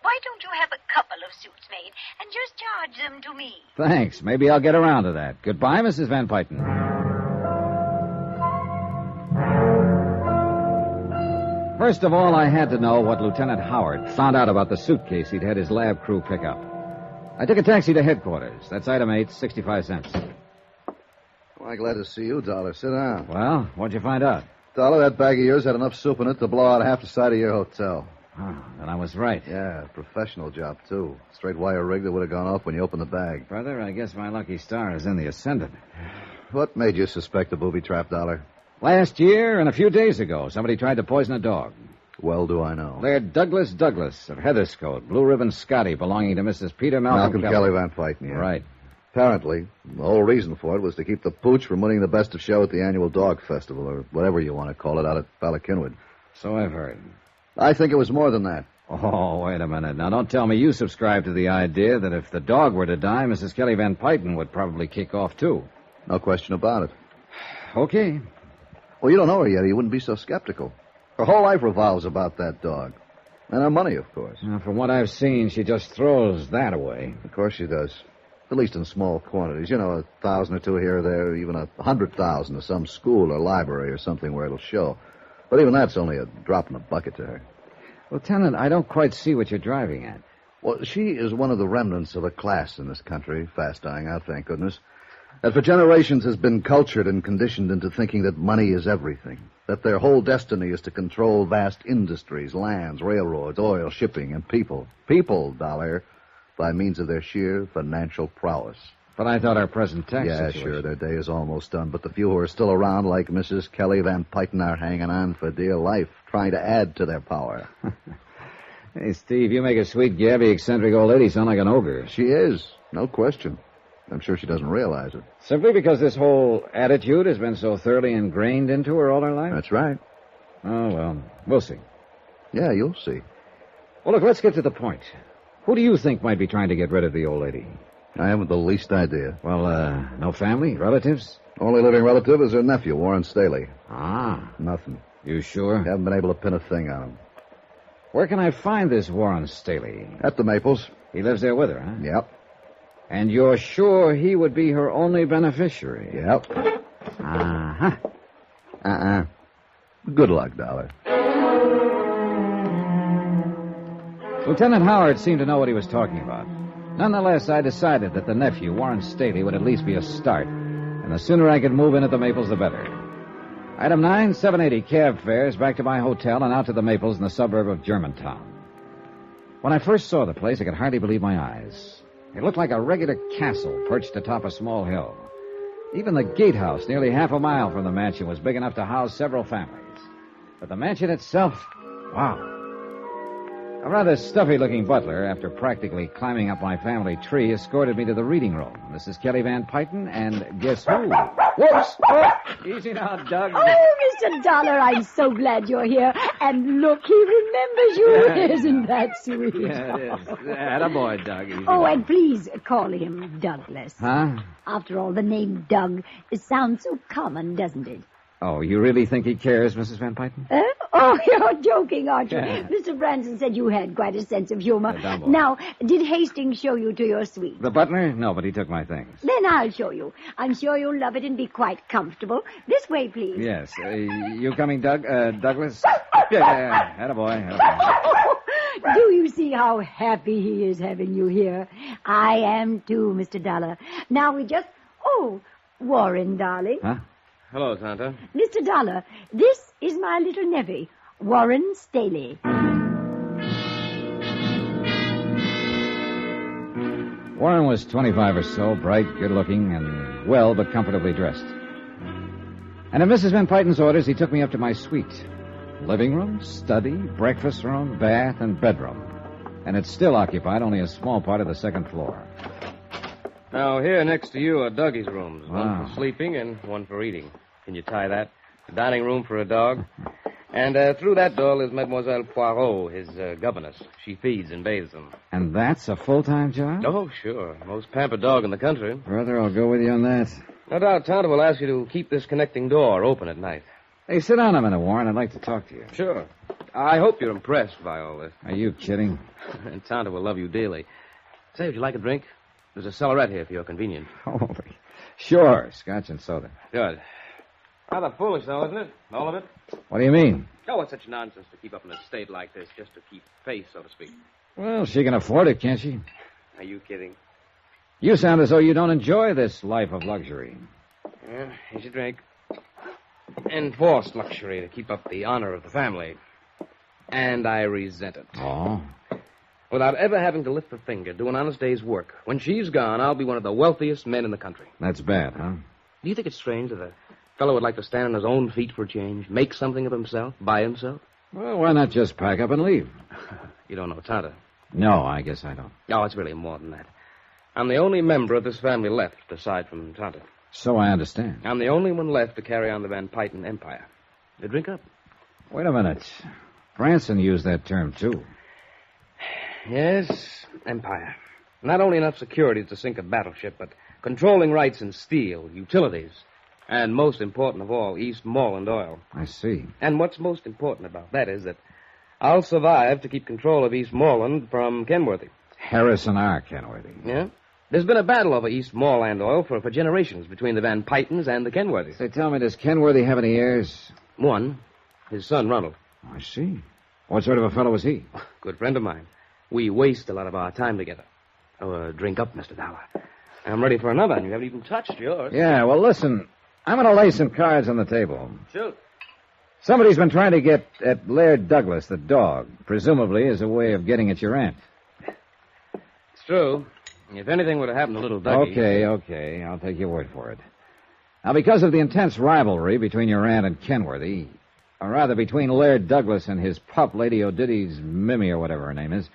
Why don't you have a couple of suits made and just charge them to me? Thanks. Maybe I'll get around to that. Goodbye, Mrs. Van Pyton. First of all, I had to know what Lieutenant Howard found out about the suitcase he'd had his lab crew pick up. I took a taxi to headquarters. That's item 8, 65 cents. Well, glad to see you, Dollar. Sit down. Well, what'd you find out? Dollar, that bag of yours had enough soup in it to blow out half the side of your hotel. Oh, then I was right. Yeah, professional job, too. Straight wire rig that would have gone off when you opened the bag. Brother, I guess my lucky star is in the ascendant. What made you suspect a booby trap, Dollar? Last year and a few days ago, somebody tried to poison a dog. Well do I know. Laird Douglas of Heatherscote, Blue Ribbon Scotty, belonging to Mrs. Peter Malcolm Kelly Van Pyton, yeah. Right. Apparently, the whole reason for it was to keep the pooch from winning the best of show at the annual dog festival, or whatever you want to call it, out at Ballackinwood. So I've heard. I think it was more than that. Oh, wait a minute. Now, don't tell me you subscribe to the idea that if the dog were to die, Mrs. Kelly Van Pyton would probably kick off, too. No question about it. Okay. Well, you don't know her yet, or you wouldn't be so skeptical. Her whole life revolves about that dog. And her money, of course. Now, from what I've seen, she just throws that away. Of course she does. At least in small quantities. You know, 1,000 or 2 here or there, even 100,000 to some school or library or something where it'll show. But even that's only a drop in the bucket to her. Lieutenant, I don't quite see what you're driving at. Well, she is one of the remnants of a class in this country, fast dying out, thank goodness, that for generations has been cultured and conditioned into thinking that money is everything, that their whole destiny is to control vast industries, lands, railroads, oil, shipping, and people. People, Dollar, by means of their sheer financial prowess. But I thought our present tax situation... sure, their day is almost done, but the few who are still around, like Mrs. Kelly Van Pyton, are hanging on for dear life, trying to add to their power. Hey, Steve, you make a sweet, gabby, eccentric old lady sound like an ogre. She is, no question. I'm sure she doesn't realize it. Simply because this whole attitude has been so thoroughly ingrained into her all her life? That's right. Oh, well, we'll see. Yeah, you'll see. Well, look, let's get to the point. Who do you think might be trying to get rid of the old lady? I haven't the least idea. Well, no family, relatives? Only living relative is her nephew, Warren Staley. Ah. Nothing. You sure? Haven't been able to pin a thing on him. Where can I find this Warren Staley? At the Maples. He lives there with her, huh? Yep. And you're sure he would be her only beneficiary? Yep. Uh-huh. Good luck, Dollar. Lieutenant Howard seemed to know what he was talking about. Nonetheless, I decided that the nephew, Warren Staley, would at least be a start. And the sooner I could move in at the Maples, the better. Item 9, 780 cab fares back to my hotel and out to the Maples in the suburb of Germantown. When I first saw the place, I could hardly believe my eyes. It looked like a regular castle perched atop a small hill. Even the gatehouse, nearly half a mile from the mansion, was big enough to house several families. But the mansion itself, wow. A rather stuffy-looking butler, after practically climbing up my family tree, escorted me to the reading room. Mrs. Kelly Van Pyton, and guess who? Whoops! Oh, easy now, Doug. Oh, Mr. Dollar, I'm so glad you're here. And look, he remembers you. Isn't that sweet? Yeah, it is. Attaboy, Doug. Easy Oh, now. and please call him Douglas. Huh? After all, the name Doug sounds so common, doesn't it? Oh, you really think he cares, Mrs. Van Pyton? Oh, you're joking, aren't you? Yeah. Mr. Branson said you had quite a sense of humor. Yeah, dumb boy. Now, did Hastings show you to your suite? The butler? No, but he took my things. Then I'll show you. I'm sure you'll love it and be quite comfortable. This way, please. Yes. You coming, Douglas? Yeah. Attaboy. Do you see how happy he is having you here? I am too, Mr. Dollar. Now we just... Oh, Warren, darling. Huh? Hello, Santa. Mr. Dollar, this is my little nevy, Warren Staley. Warren was 25 or so, bright, good-looking, and well but comfortably dressed. And at Mrs. Van Pyton's orders, he took me up to my suite. Living room, study, breakfast room, bath, and bedroom. And it still occupied only a small part of the second floor. Now, here next to you are Dougie's rooms. Wow. One for sleeping and one for eating. Can you tie that? The dining room for a dog. And through that door is Mademoiselle Poirot, his governess. She feeds and bathes him. And that's a full-time job? Oh, sure. Most pampered dog in the country. Brother, I'll go with you on that. No doubt Tonto will ask you to keep this connecting door open at night. Hey, sit down a minute, Warren. I'd like to talk to you. Sure. I hope you're impressed by all this. Are you kidding? And Tonto will love you dearly. Say, would you like a drink? There's a cellarette here for your convenience. Holy. Sure, scotch and soda. Good. Rather foolish, though, isn't it? All of it? What do you mean? Oh, it's such nonsense to keep up an estate like this just to keep face, so to speak. Well, she can afford it, can't she? Are you kidding? You sound as though you don't enjoy this life of luxury. Yeah, here's your drink. Enforced luxury to keep up the honor of the family. And I resent it. Oh? Without ever having to lift a finger, do an honest day's work. When she's gone, I'll be one of the wealthiest men in the country. That's bad, huh? Do you think it's strange that a fellow would like to stand on his own feet for a change, make something of himself, by himself? Well, why not just pack up and leave? You don't know Tonto. No, I guess I don't. Oh, it's really more than that. I'm the only member of this family left, aside from Tonto. So I understand. I'm the only one left to carry on the Van Pyton empire. You drink up. Wait a minute. Branson used that term, too. Yes, empire. Not only enough security to sink a battleship, but controlling rights in steel, utilities, and most important of all, Eastmoreland oil. I see. And what's most important about that is that I'll survive to keep control of Eastmoreland from Kenworthy. Harrison R. Kenworthy. Yeah? There's been a battle over Eastmoreland oil for generations between the Van Pytons and the Kenworthys. Say, tell me, does Kenworthy have any heirs? One, his son, Ronald. I see. What sort of a fellow was he? Good friend of mine. We waste a lot of our time together. Oh, drink up, Mr. Dollar. I'm ready for another, and you haven't even touched yours. Yeah, well, listen. I'm going to lay some cards on the table. Shoot. Somebody's been trying to get at Laird Douglas, the dog, presumably as a way of getting at your aunt. It's true. If anything would have happened to little Dougie... Okay. I'll take your word for it. Now, because of the intense rivalry between your aunt and Kenworthy, Or rather, between Laird Douglas and his pup, Lady O'Diddy's Mimi, or whatever her name is.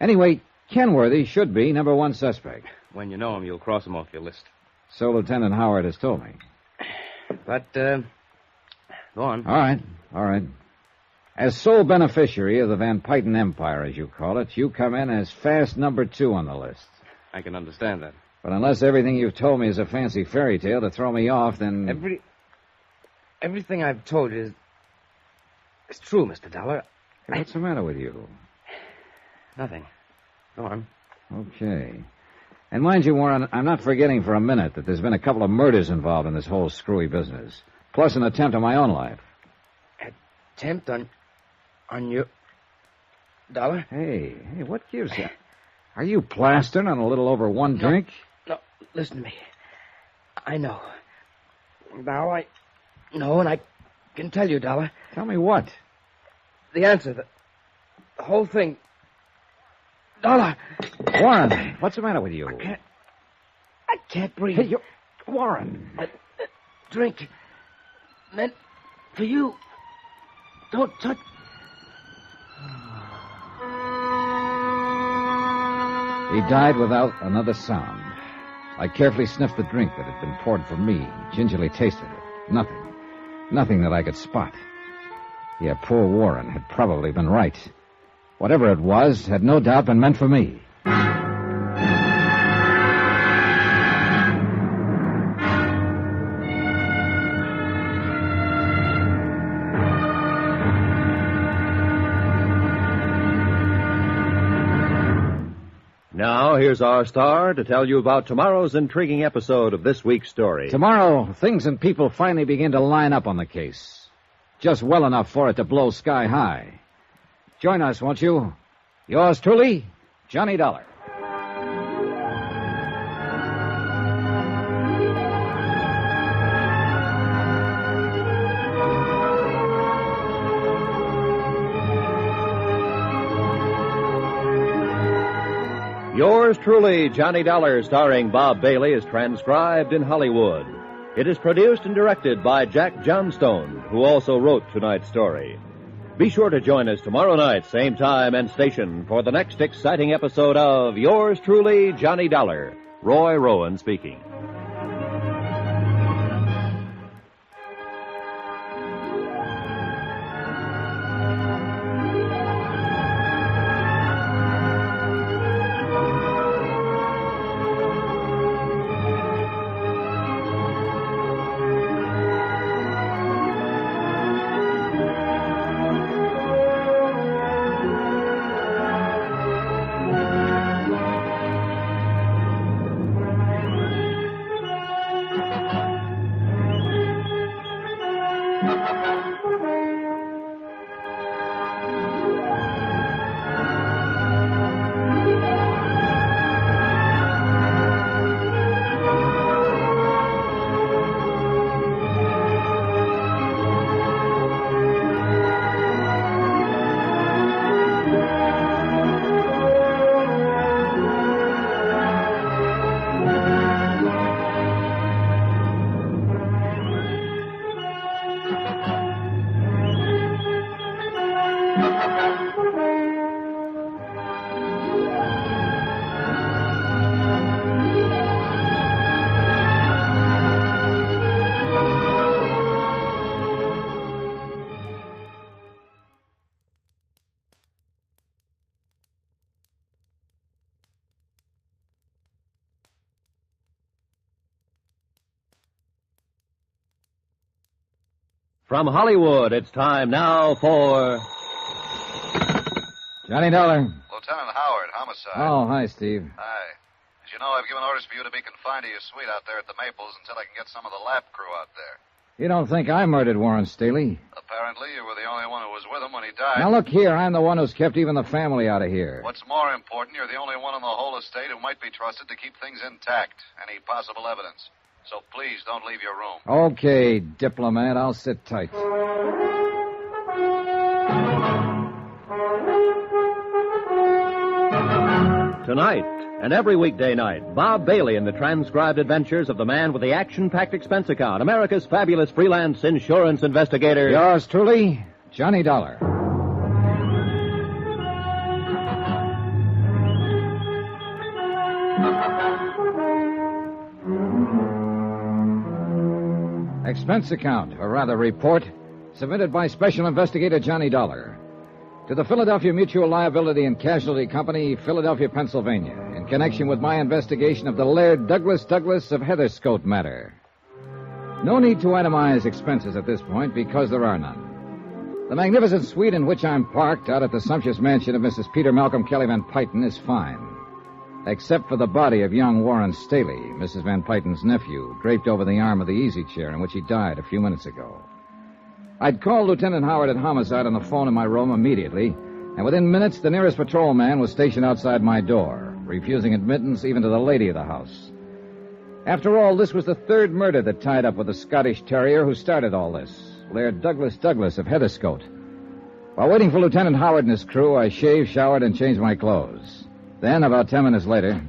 Anyway, Kenworthy should be number one suspect. When you know him, you'll cross him off your list. So Lieutenant Howard has told me. But, go on. All right. As sole beneficiary of the Van Pyten Empire, as you call it, you come in as fast number 2 on the list. I can understand that. But unless everything you've told me is a fancy fairy tale to throw me off, then... Everything I've told you is true, Mr. Dollar. Hey, what's the matter with you? Nothing. Go on. Okay. And mind you, Warren, I'm not forgetting for a minute that there's been a couple of murders involved in this whole screwy business. Plus an attempt on my own life. Attempt on your... Dollar? Hey, what gives you... Are you plastering on a little over one drink? No, listen to me. I know. Now I know, and I can tell you, Dollar. Tell me what? The answer, the whole thing. Dollar! Warren, what's the matter with you? I can't breathe. Hey, Warren. That drink meant for you. Don't touch... He died without another sound. I carefully sniffed the drink that had been poured for me, gingerly tasted it. Nothing that I could spot. Yeah, poor Warren had probably been right. Whatever it was had no doubt been meant for me. Now, here's our star to tell you about tomorrow's intriguing episode of this week's story. Tomorrow, things and people finally begin to line up on the case. Just well enough for it to blow sky high. Join us, won't you? Yours truly, Johnny Dollar. Yours truly, Johnny Dollar, starring Bob Bailey, is transcribed in Hollywood. It is produced and directed by Jack Johnstone, who also wrote tonight's story. Be sure to join us tomorrow night, same time and station, for the next exciting episode of Yours truly, Johnny Dollar. Roy Rowan speaking. From Hollywood, it's time now for... Johnny Dollar. Lieutenant Howard, homicide. Oh, hi, Steve. Hi. As you know, I've given orders for you to be confined to your suite out there at the Maples until I can get some of the lab crew out there. You don't think I murdered Warren Staley? Apparently, you were the only one who was with him when he died. Now, look here. I'm the one who's kept even the family out of here. What's more important, you're the only one on the whole estate who might be trusted to keep things intact. Any possible evidence. So please, don't leave your room. Okay, diplomat. I'll sit tight. Tonight, And every weekday night, Bob Bailey in the transcribed adventures of the man with the action-packed expense account, America's fabulous freelance insurance investigator. Yours truly, Johnny Dollar. Expense account, or rather report, submitted by Special Investigator Johnny Dollar to the Philadelphia Mutual Liability and Casualty Company, Philadelphia, Pennsylvania, in connection with my investigation of the Laird Douglas of Heatherscote matter. No need to itemize expenses at this point because there are none. The magnificent suite in which I'm parked out at the sumptuous mansion of Mrs. Peter Malcolm Kelly Van Pyton is fine, except for the body of young Warren Staley, Mrs. Van Pyton's nephew, draped over the arm of the easy chair in which he died a few minutes ago. I'd called Lieutenant Howard at Homicide on the phone in my room immediately, and within minutes the nearest patrolman was stationed outside my door, refusing admittance even to the lady of the house. After all, this was the third murder that tied up with the Scottish terrier who started all this, Laird Douglas of Heatherscote. While waiting for Lieutenant Howard and his crew, I shaved, showered, and changed my clothes. Then, about 10 minutes later...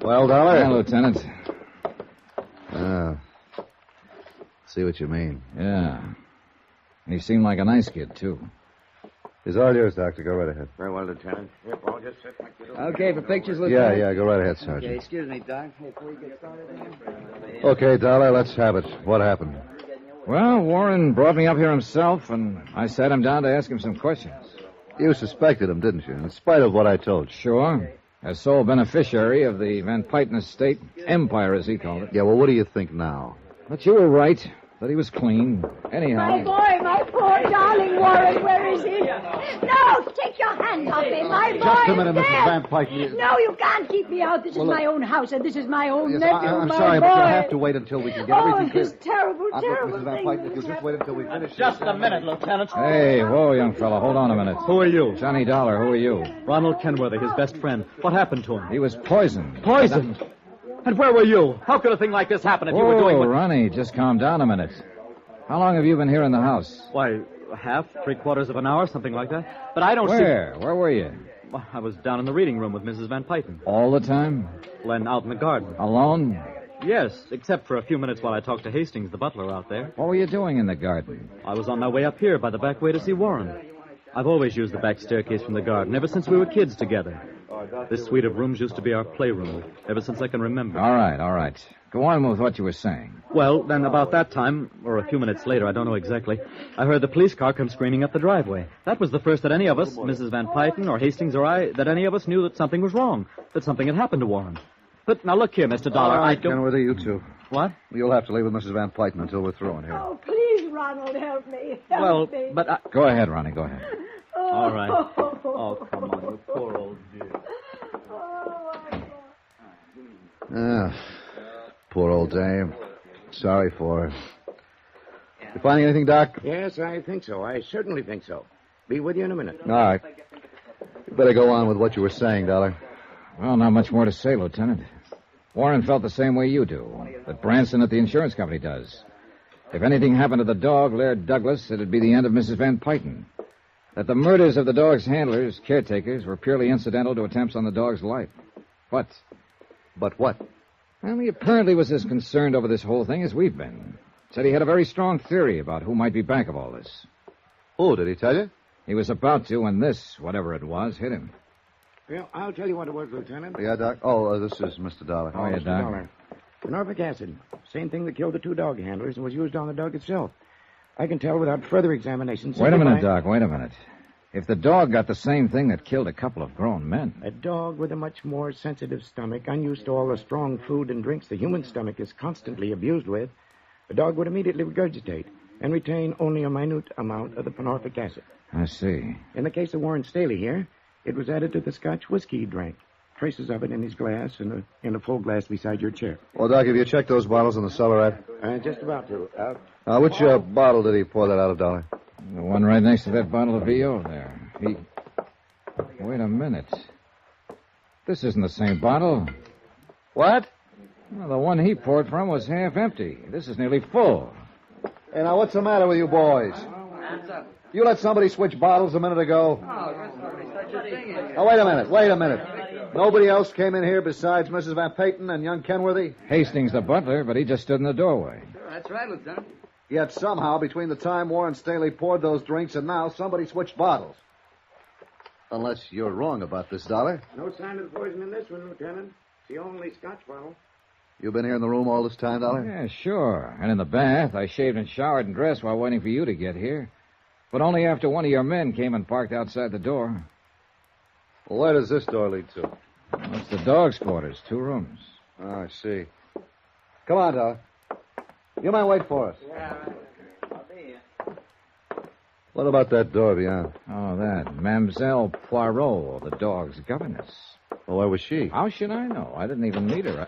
Well, Dollar? Yeah, Lieutenant. See what you mean. Yeah. He seemed like a nice kid, too. It's all yours, Doctor. Go right ahead. Very well, Lieutenant. Here, Paul, just sit like you do. Okay, for pictures, Lieutenant? Yeah, go right ahead, Sergeant. Okay, excuse me, Doc. Hey, before you get started... Okay, Dollar, let's have it. What happened? Well, Warren brought me up here himself, and I sat him down to ask him some questions. You suspected him, didn't you? In spite of what I told you. Sure. As sole beneficiary of the Van Pyton estate, empire, as he called it. Yeah, well, what do you think now? But you were right. That he was clean. Anyhow. My poor darling Warren, where is he? No, take your hand off me. My boy. Just a minute, Mrs. Van Pyton. No, you can't keep me out. This is my own house, and this is my own nephew. I'm my sorry, boy. but you'll have to wait until we can get everything clear. Oh, this terrible Look, Mrs. Van Pyton, if you'll just wait until we finish. Just a minute, Lieutenant. Hey, whoa, young fella. Hold on a minute. Who are you? Johnny Dollar, who are you? Ronald Kenworthy, his best friend. What happened to him? He was poisoned. Poisoned? And where were you? How could a thing like this happen if you were doing what... Ronnie, just calm down a minute. How long have you been here in the house? Why, half, 3/4 of an hour, something like that. But I don't see... Where were you? Well, I was down in the reading room with Mrs. Van Pyton. All the time? Then out in the garden. Alone? Yes, except for a few minutes while I talked to Hastings, the butler out there. What were you doing in the garden? I was on my way up here by the back way to see Warren. I've always used the back staircase from the garden, ever since we were kids together. This suite of rooms used to be our playroom, ever since I can remember. All right. Go on with what you were saying. Well, then about that time, or a few minutes later, I don't know exactly, I heard the police car come screaming up the driveway. That was the first that any of us, Mrs. Van Pyton or Hastings or I, that any of us knew that something was wrong, that something had happened to Warren. But now look here, Mr. Dollar, I don't... Kenworthy, you two. What? You'll have to leave with Mrs. Van Pyton until we're through in here. Oh, please, Ronald, help me. Help me. But I... Go ahead, Ronnie, go ahead. All right. Oh, come on, you poor old dear. Poor old dame. Sorry for her. You finding anything, Doc? Yes, I think so. I certainly think so. Be with you in a minute. All right. You better go on with what you were saying, Dollar. Well, not much more to say, Lieutenant. Warren felt the same way you do, that Branson at the insurance company does. If anything happened to the dog, Laird Douglas, it'd be the end of Mrs. Van Pyton. That the murders of the dog's handlers, caretakers, were purely incidental to attempts on the dog's life. But what? Well, he apparently was as concerned over this whole thing as we've been. Said he had a very strong theory about who might be back of all this. Oh, did he tell you? He was about to when this, whatever it was, hit him. Well, I'll tell you what it was, Lieutenant. Yeah, Doc? Oh, this is Mr. Dollar. Oh, yeah, Mr. Doc. Dollar. Norfolk acid. Same thing that killed the two dog handlers and was used on the dog itself. I can tell without further examination. Wait a minute, Doc. Wait a minute. If the dog got the same thing that killed a couple of grown men... A dog with a much more sensitive stomach, unused to all the strong food and drinks the human stomach is constantly abused with, a dog would immediately regurgitate and retain only a minute amount of the panorphic acid. I see. In the case of Warren Staley here, it was added to the Scotch whiskey he drank. Traces of it in his glass and in a full glass beside your chair. Well, Doc, have you checked those bottles in the cellar, Just about to. Which bottle did he pour that out of, Dollar? The one right next to that bottle of VO there. Wait a minute. This isn't the same bottle. What? Well, the one he poured from was half empty. This is nearly full. Hey, now, what's the matter with you boys? You let somebody switch bottles a minute ago. Oh, that's not such a thing. Now, wait a minute. Nobody else came in here besides Mrs. Van Payton and young Kenworthy? Hastings, the butler, but he just stood in the doorway. Sure, that's right, Lieutenant. Yet somehow, between the time Warren Staley poured those drinks and now, somebody switched bottles. Unless you're wrong about this, Dollar. No sign of poison in this one, Lieutenant. It's the only Scotch bottle. You've been here in the room all this time, Dollar? Yeah, sure. And in the bath, I shaved and showered and dressed while waiting for you to get here. But only after one of your men came and parked outside the door. Well, where does this door lead to? Well, it's the dog's quarters, 2 rooms. Oh, I see. Come on, Dollar. You might wait for us. Yeah, I'll be here. What about that door beyond? Oh, that. Mademoiselle Poirot, the dog's governess. Well, where was she? How should I know? I didn't even meet her. Wait!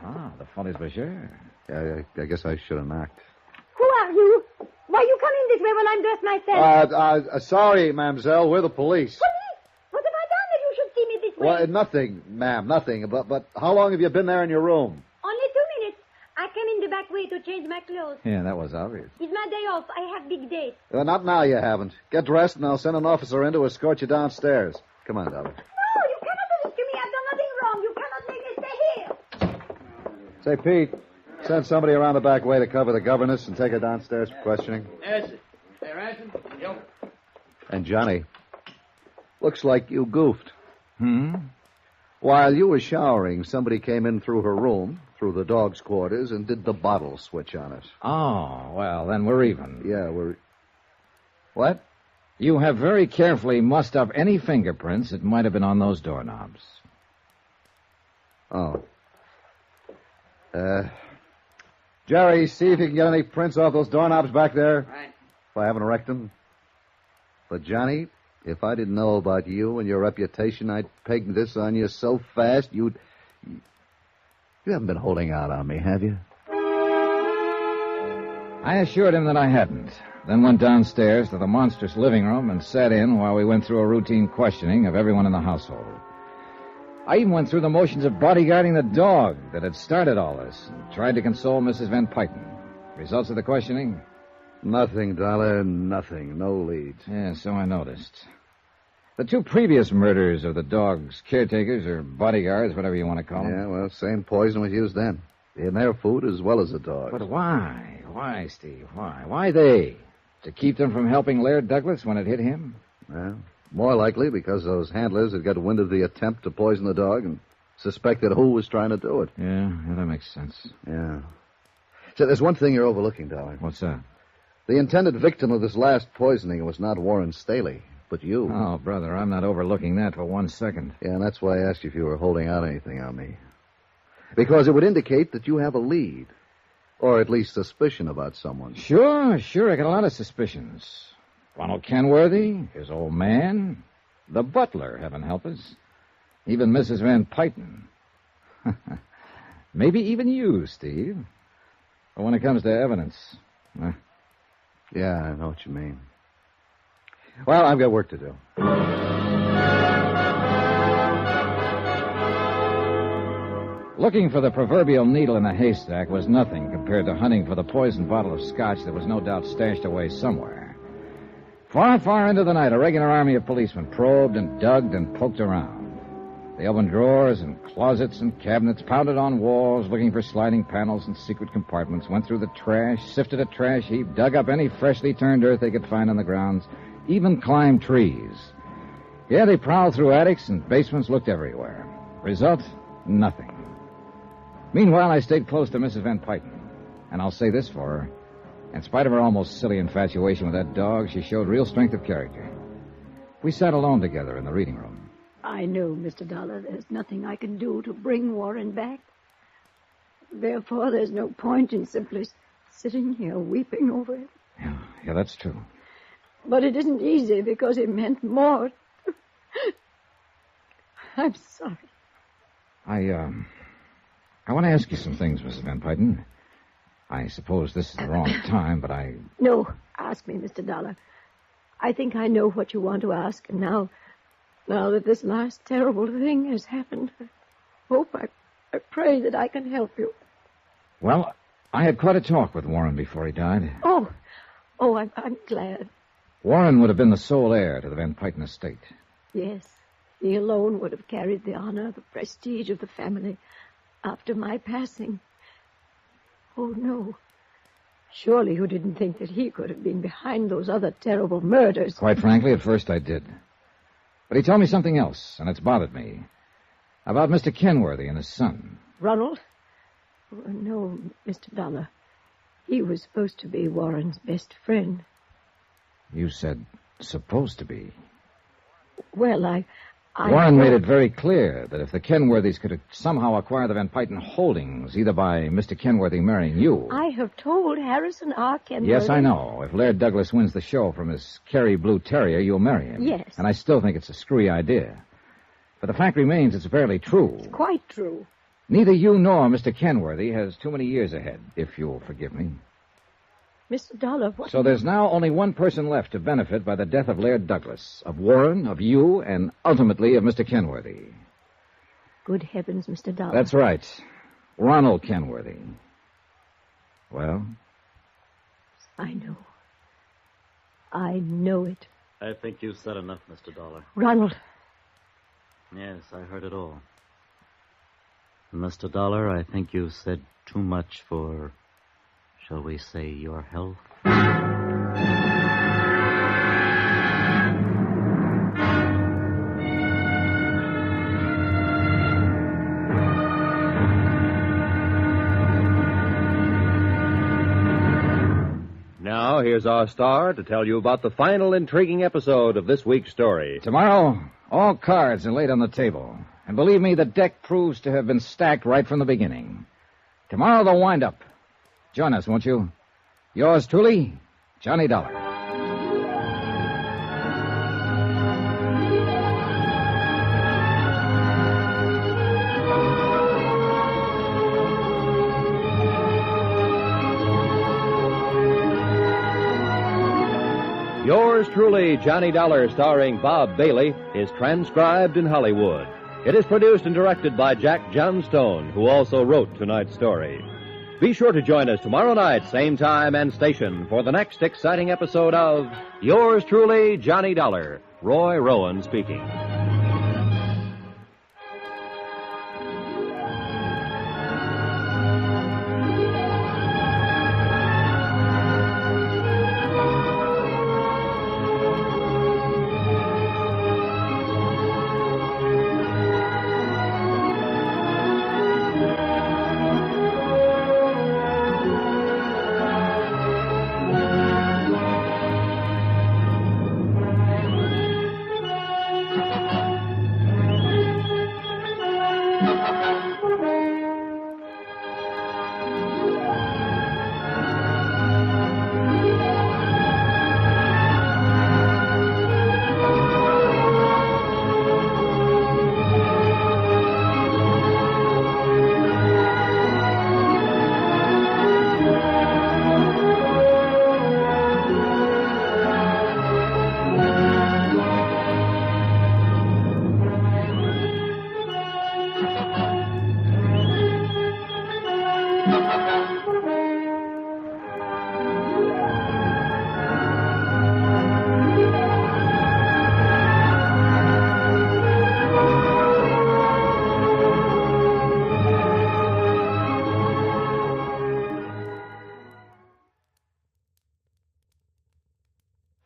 Ah, the Folies Bergère. Yeah, I guess I should have knocked. Who are you? Why you come in this way when I'm dressed myself? Sorry, mademoiselle. We're the police. Police? What have I done that you should see me this way? Well, nothing, ma'am, nothing. But how long have you been there in your room? Only 2 minutes. I came in the back way to change my clothes. Yeah, that was obvious. It's my day off. I have big dates. Not now, you haven't. Get dressed, and I'll send an officer in to escort you downstairs. Come on, Dollar. No, you cannot do this to me. I've done nothing wrong. You cannot make me stay here. Say, Pete, send somebody around the back way to cover the governess and take her downstairs for questioning. Yes, sir. Hey, Ransom. Yo. And Johnny, looks like you goofed. While you were showering, somebody came in through her room, through the dog's quarters, and did the bottle switch on us. Oh, well, then we're even. Yeah, we're... What? You have very carefully mussed up any fingerprints that might have been on those doorknobs. Oh. Jerry, see if you can get any prints off those doorknobs back there. Right. If I haven't wrecked them. But, Johnny, if I didn't know about you and your reputation, I'd peg this on you so fast you'd... You haven't been holding out on me, have you? I assured him that I hadn't, then went downstairs to the monstrous living room and sat in while we went through a routine questioning of everyone in the household. I even went through the motions of bodyguarding the dog that had started all this and tried to console Mrs. Van Payton. Results of the questioning? Nothing, Dollar, nothing. No leads. Yeah, so I noticed. The 2 previous murders of the dog's caretakers or bodyguards, whatever you want to call them. Yeah, well, same poison was used then. In their food as well as the dog's. But why? Why, Steve? Why? Why they? To keep them from helping Laird Douglas when it hit him? Well, more likely because those handlers had got wind of the attempt to poison the dog and suspected who was trying to do it. Yeah, that makes sense. Yeah. So there's one thing you're overlooking, Dollar. What's that? The intended victim of this last poisoning was not Warren Staley, but you. Oh, brother, I'm not overlooking that for 1 second. Yeah, and that's why I asked you if you were holding out anything on me. Because it would indicate that you have a lead. Or at least suspicion about someone. Sure. I got a lot of suspicions. Ronald Kenworthy, his old man, the butler, heaven help us, even Mrs. Van Payton. Maybe even you, Steve. But when it comes to evidence... Yeah, I know what you mean. Well, I've got work to do. Looking for the proverbial needle in a haystack was nothing compared to hunting for the poisoned bottle of scotch that was no doubt stashed away somewhere. Far, far into the night, a regular army of policemen probed and dug and poked around. They opened drawers and closets and cabinets, pounded on walls, looking for sliding panels and secret compartments, went through the trash, sifted a trash heap, dug up any freshly turned earth they could find on the grounds, even climbed trees. Yeah, they prowled through attics and basements, looked everywhere. Result? Nothing. Meanwhile, I stayed close to Mrs. Van Payton. And I'll say this for her. In spite of her almost silly infatuation with that dog, she showed real strength of character. We sat alone together in the reading room. I know, Mr. Dollar, there's nothing I can do to bring Warren back. Therefore, there's no point in simply sitting here weeping over it. Yeah, that's true. But it isn't easy because it meant more. I'm sorry. I want to ask you some things, Mrs. Van Payton. I suppose this is the wrong time, but No, ask me, Mr. Dollar. I think I know what you want to ask, and now that this last terrible thing has happened, I pray that I can help you. Well, I had quite a talk with Warren before he died. Oh, I'm glad. Warren would have been the sole heir to the Van Payton estate. Yes, He alone would have carried the honor, the prestige of the family after my passing. Oh, no. Surely you didn't think that he could have been behind those other terrible murders. Quite frankly, at first I did. But he told me something else, and it's bothered me. About Mr. Kenworthy and his son. Ronald? Oh, no, Mr. Dollar. He was supposed to be Warren's best friend. You said supposed to be. Well, I Warren made it very clear that if the Kenworthys could somehow acquire the Van Pyten holdings, either by Mr. Kenworthy marrying you... I have told Harrison R. Kenworthy... Yes, I know. If Laird Douglas wins the show from his Kerry Blue Terrier, you'll marry him. Yes. And I still think it's a screwy idea. But the fact remains it's fairly true. It's quite true. Neither you nor Mr. Kenworthy has too many years ahead, if you'll forgive me. Mr. Dollar, what... So there's now only one person left to benefit by the death of Laird Douglas, of Warren, of you, and ultimately of Mr. Kenworthy. Good heavens, Mr. Dollar. That's right. Ronald Kenworthy. Well? I know. I know it. I think you've said enough, Mr. Dollar. Ronald. Yes, I heard it all. Mr. Dollar, I think you've said too much for... shall we say, your health? Now, here's our star to tell you about the final intriguing episode of this week's story. Tomorrow, all cards are laid on the table. And believe me, the deck proves to have been stacked right from the beginning. Tomorrow, the wind-up. Join us, won't you? Yours truly, Johnny Dollar. Yours truly, Johnny Dollar, starring Bob Bailey, is transcribed in Hollywood. It is produced and directed by Jack Johnstone, who also wrote tonight's story. Be sure to join us tomorrow night, same time and station, for the next exciting episode of Yours truly, Johnny Dollar. Roy Rowan speaking.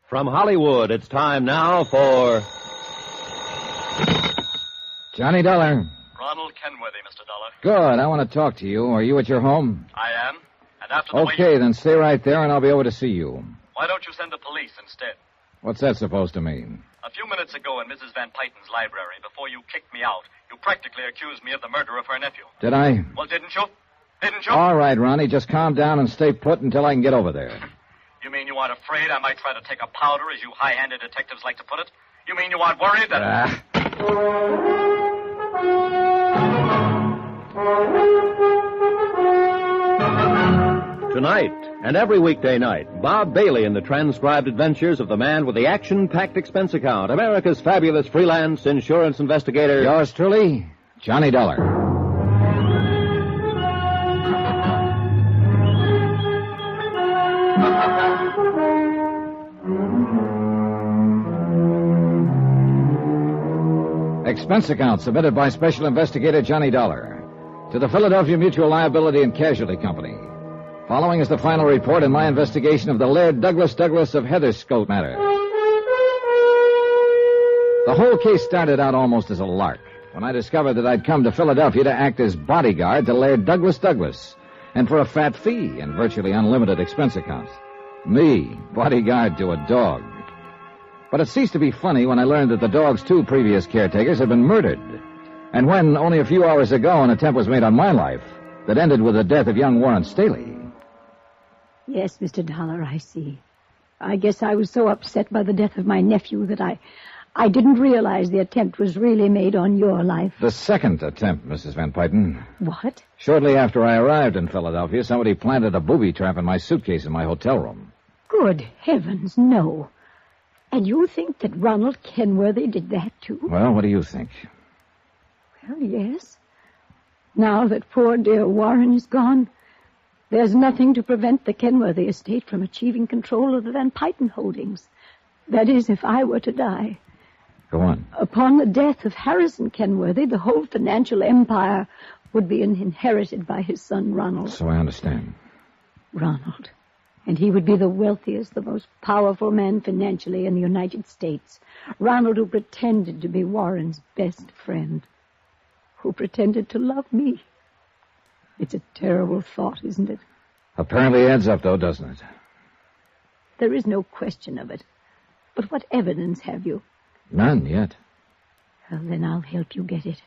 From Hollywood, it's time now for... Johnny Dollar. Ronald Kenworthy, Mr. Dollar. Good. I want to talk to you. Are you at your home? I am. And after the Okay, then stay right there and I'll be over to see you. Why don't you send the police instead? What's that supposed to mean? A few minutes ago in Mrs. Van Pyten's library, before you kicked me out, you practically accused me of the murder of her nephew. Did I? Well, didn't you? Didn't you? All right, Ronnie. Just calm down and stay put until I can get over there. You mean you aren't afraid I might try to take a powder, as you high-handed detectives like to put it? You mean you aren't worried that... Tonight, and every weekday night, Bob Bailey in the transcribed adventures of the man with the action-packed expense account, America's fabulous freelance insurance investigator... Yours truly, Johnny Dollar. Expense account submitted by Special Investigator Johnny Dollar to the Philadelphia Mutual Liability and Casualty Company. Following is the final report in my investigation of the Laird Douglas of Heatherscote matter. The whole case started out almost as a lark when I discovered that I'd come to Philadelphia to act as bodyguard to Laird Douglas, and for a fat fee and virtually unlimited expense accounts. Me, bodyguard to a dog. But it ceased to be funny when I learned that the dog's 2 previous caretakers had been murdered. And when, only a few hours ago, an attempt was made on my life that ended with the death of young Warren Staley. Yes, Mr. Dollar, I see. I guess I was so upset by the death of my nephew that I didn't realize the attempt was really made on your life. The second attempt, Mrs. Van Pyten. What? Shortly after I arrived in Philadelphia, somebody planted a booby trap in my suitcase in my hotel room. Good heavens, no. And you think that Ronald Kenworthy did that, too? Well, what do you think? Well, yes. Now that poor dear Warren is gone, there's nothing to prevent the Kenworthy estate from achieving control of the Van Pyten holdings. That is, if I were to die. Go on. Upon the death of Harrison Kenworthy, the whole financial empire would be inherited by his son, Ronald. So I understand. Ronald. And he would be the wealthiest, the most powerful man financially in the United States. Ronald, who pretended to be Warren's best friend. Who pretended to love me. It's a terrible thought, isn't it? Apparently adds up, though, doesn't it? There is no question of it. But what evidence have you? None yet. Well, then I'll help you get it.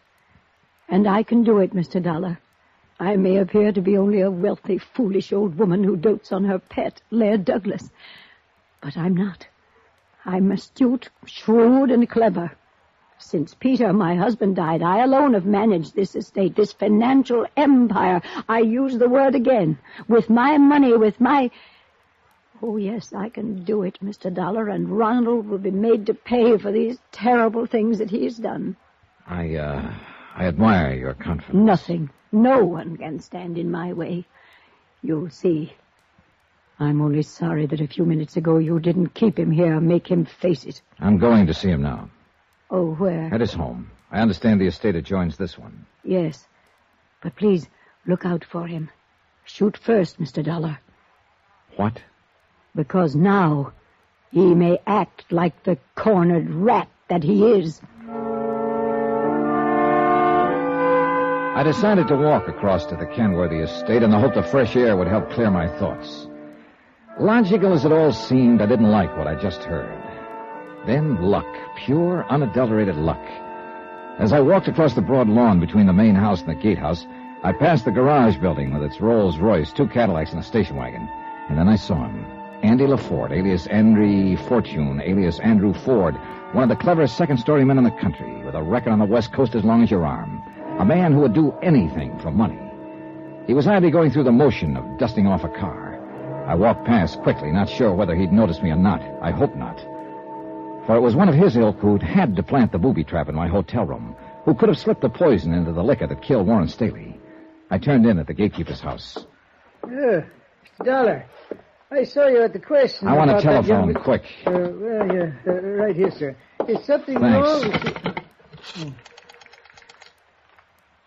And I can do it, Mr. Dollar. I may appear to be only a wealthy, foolish old woman who dotes on her pet, Laird Douglas. But I'm not. I'm astute, shrewd, and clever. Since Peter, my husband, died, I alone have managed this estate, this financial empire. I use the word again. With my money, with my... Oh, yes, I can do it, Mr. Dollar, and Ronald will be made to pay for these terrible things that he's done. I admire your confidence. Nothing. No one can stand in my way. You'll see. I'm only sorry that a few minutes ago you didn't keep him here, make him face it. I'm going to see him now. Oh, where? At his home. I understand the estate adjoins this one. Yes. But please, look out for him. Shoot first, Mr. Dollar. What? Because now he may act like the cornered rat that he is. I decided to walk across to the Kenworthy estate in the hope the fresh air would help clear my thoughts. Logical as it all seemed, I didn't like what I just heard. Then luck, pure, unadulterated luck. As I walked across the broad lawn between the main house and the gatehouse, I passed the garage building with its Rolls-Royce, 2 Cadillacs, and a station wagon. And then I saw him. Andy LaFord, alias Andrew Fortune, alias Andrew Ford, one of the cleverest second-story men in the country, with a record on the West Coast as long as your arm. A man who would do anything for money. He was hardly going through the motion of dusting off a car. I walked past quickly, not sure whether he'd noticed me or not. I hope not. For it was one of his ilk who'd had to plant the booby trap in my hotel room, who could have slipped the poison into the liquor that killed Warren Staley. I turned in at the gatekeeper's house. Mr. Dollar, I saw you at the question. I want a about that telephone, young... quick. Right here, sir. Is something Thanks. wrong?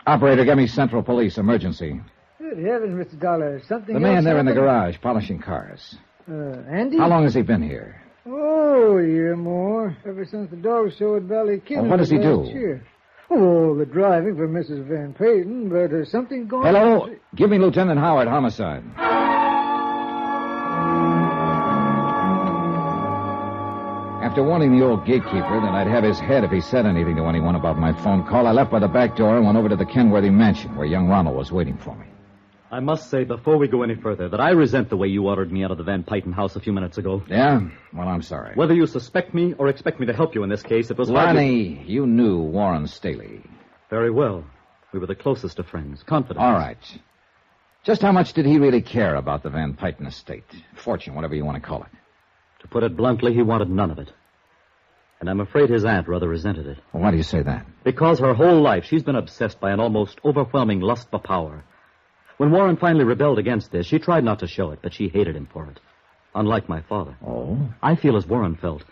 Operator, get me Central Police, emergency. Good heavens, Mr. Dollar. Something The man else there in the happened? garage, polishing cars. Andy? How long has he been here? Oh, a year more. Ever since the dog show at Valley Kid. What does he do? last year. Oh, the driving for Mrs. Van Payton, but something going on. Hello? Give me Lieutenant Howard, homicide. After warning the old gatekeeper that I'd have his head if he said anything to anyone about my phone call, I left by the back door and went over to the Kenworthy mansion where young Ronald was waiting for me. I must say, before we go any further, that I resent the way you ordered me out of the Van Pyten house a few minutes ago. Yeah? Well, I'm sorry. Whether you suspect me or expect me to help you in this case, it was Lonnie, you knew Warren Staley. Very well. We were the closest of friends, confidants. All right. Just how much did he really care about the Van Pyten estate? Fortune, whatever you want to call it. To put it bluntly, he wanted none of it. And I'm afraid his aunt rather resented it. Well, why do you say that? Because her whole life she's been obsessed by an almost overwhelming lust for power. When Warren finally rebelled against this, she tried not to show it, but she hated him for it. Unlike my father. Oh? I feel as Warren felt.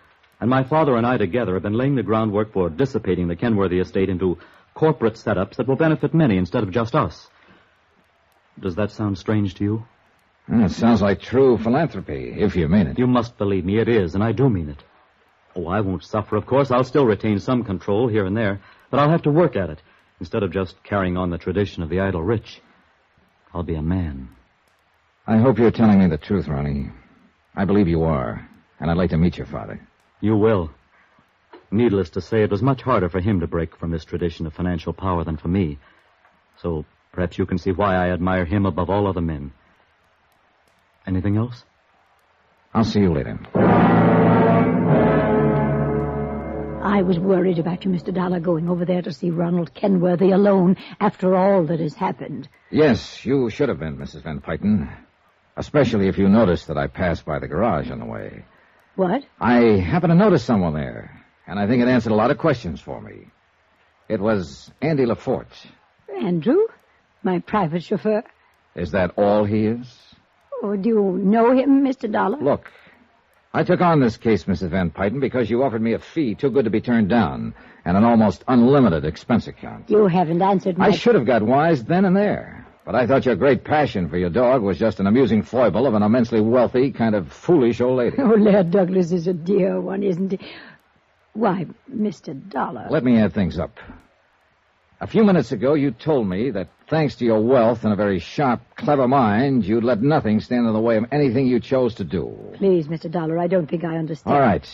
And my father and I together have been laying the groundwork for dissipating the Kenworthy estate into corporate setups that will benefit many instead of just us. Does that sound strange to you? It sounds like true philanthropy, if you mean it. You must believe me, it is, and I do mean it. Oh, I won't suffer, of course. I'll still retain some control here and there, but I'll have to work at it instead of just carrying on the tradition of the idle rich. I'll be a man. I hope you're telling me the truth, Ronnie. I believe you are, and I'd like to meet your father. You will. Needless to say, it was much harder for him to break from this tradition of financial power than for me. So perhaps you can see why I admire him above all other men. Anything else? I'll see you later. I was worried about you, Mr. Dollar, going over there to see Ronald Kenworthy alone after all that has happened. Yes, you should have been, Mrs. Van Pyten. Especially if you noticed that I passed by the garage on the way. What? I happened to notice someone there, and I think it answered a lot of questions for me. It was Andy LaForte. Andrew? My private chauffeur? Is that all he is? Oh, do you know him, Mr. Dollar? Look, I took on this case, Mrs. Van Pyten, because you offered me a fee too good to be turned down and an almost unlimited expense account. You haven't answered my... I should have got wise then and there, but I thought your great passion for your dog was just an amusing foible of an immensely wealthy, kind of foolish old lady. Oh, Laird Douglas is a dear one, isn't he? Why, Mr. Dollar... Let me add things up. A few minutes ago, you told me that thanks to your wealth and a very sharp, clever mind, you'd let nothing stand in the way of anything you chose to do. Please, Mr. Dollar, I don't think I understand. All right.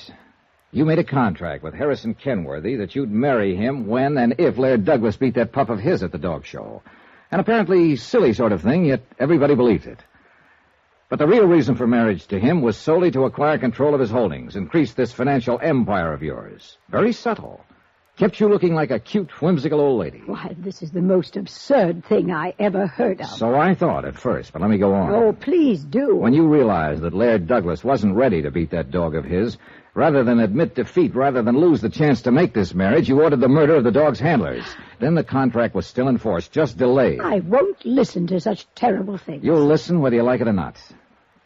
You made a contract with Harrison Kenworthy that you'd marry him when and if Laird Douglas beat that pup of his at the dog show. An apparently silly sort of thing, yet everybody believed it. But the real reason for marriage to him was solely to acquire control of his holdings, increase this financial empire of yours. Very subtle. Kept you looking like a cute, whimsical old lady. Why, this is the most absurd thing I ever heard of. So I thought at first, but let me go on. Oh, please do. When you realized that Laird Douglas wasn't ready to beat that dog of his, rather than admit defeat, rather than lose the chance to make this marriage, you ordered the murder of the dog's handlers. Then the contract was still in force, just delayed. I won't listen to such terrible things. You'll listen whether you like it or not.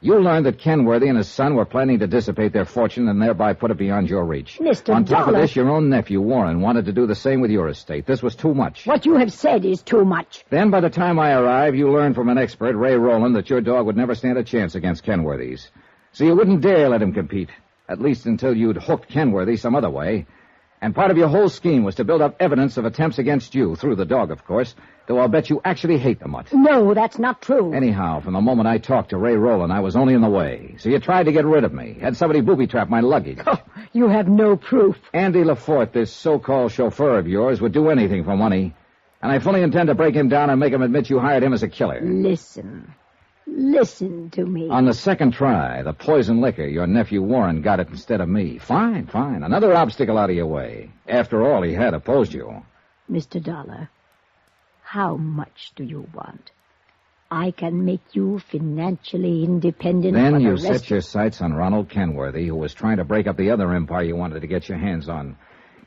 You'll learn that Kenworthy and his son were planning to dissipate their fortune and thereby put it beyond your reach. Mr. On top Dollar. of this, your own nephew, Warren, wanted to do the same with your estate. This was too much. What you have said is too much. Then, by the time I arrived, you learned from an expert, Ray Rowland, that your dog would never stand a chance against Kenworthy's. So you wouldn't dare let him compete, at least until you'd hooked Kenworthy some other way. And part of your whole scheme was to build up evidence of attempts against you, through the dog, of course, though I'll bet you actually hate the mutt. No, that's not true. Anyhow, from the moment I talked to Ray Rowland, I was only in the way. So you tried to get rid of me, had somebody booby-trap my luggage. Oh, you have no proof. Andy LaForte, this so-called chauffeur of yours, would do anything for money. And I fully intend to break him down and make him admit you hired him as a killer. Listen to me. On the second try, the poison liquor, your nephew Warren got it instead of me. Fine. Another obstacle out of your way. After all, he had opposed you. Mr. Dollar, how much do you want? I can make you financially independent. Then for you the rest set your sights on Ronald Kenworthy, who was trying to break up the other empire you wanted to get your hands on.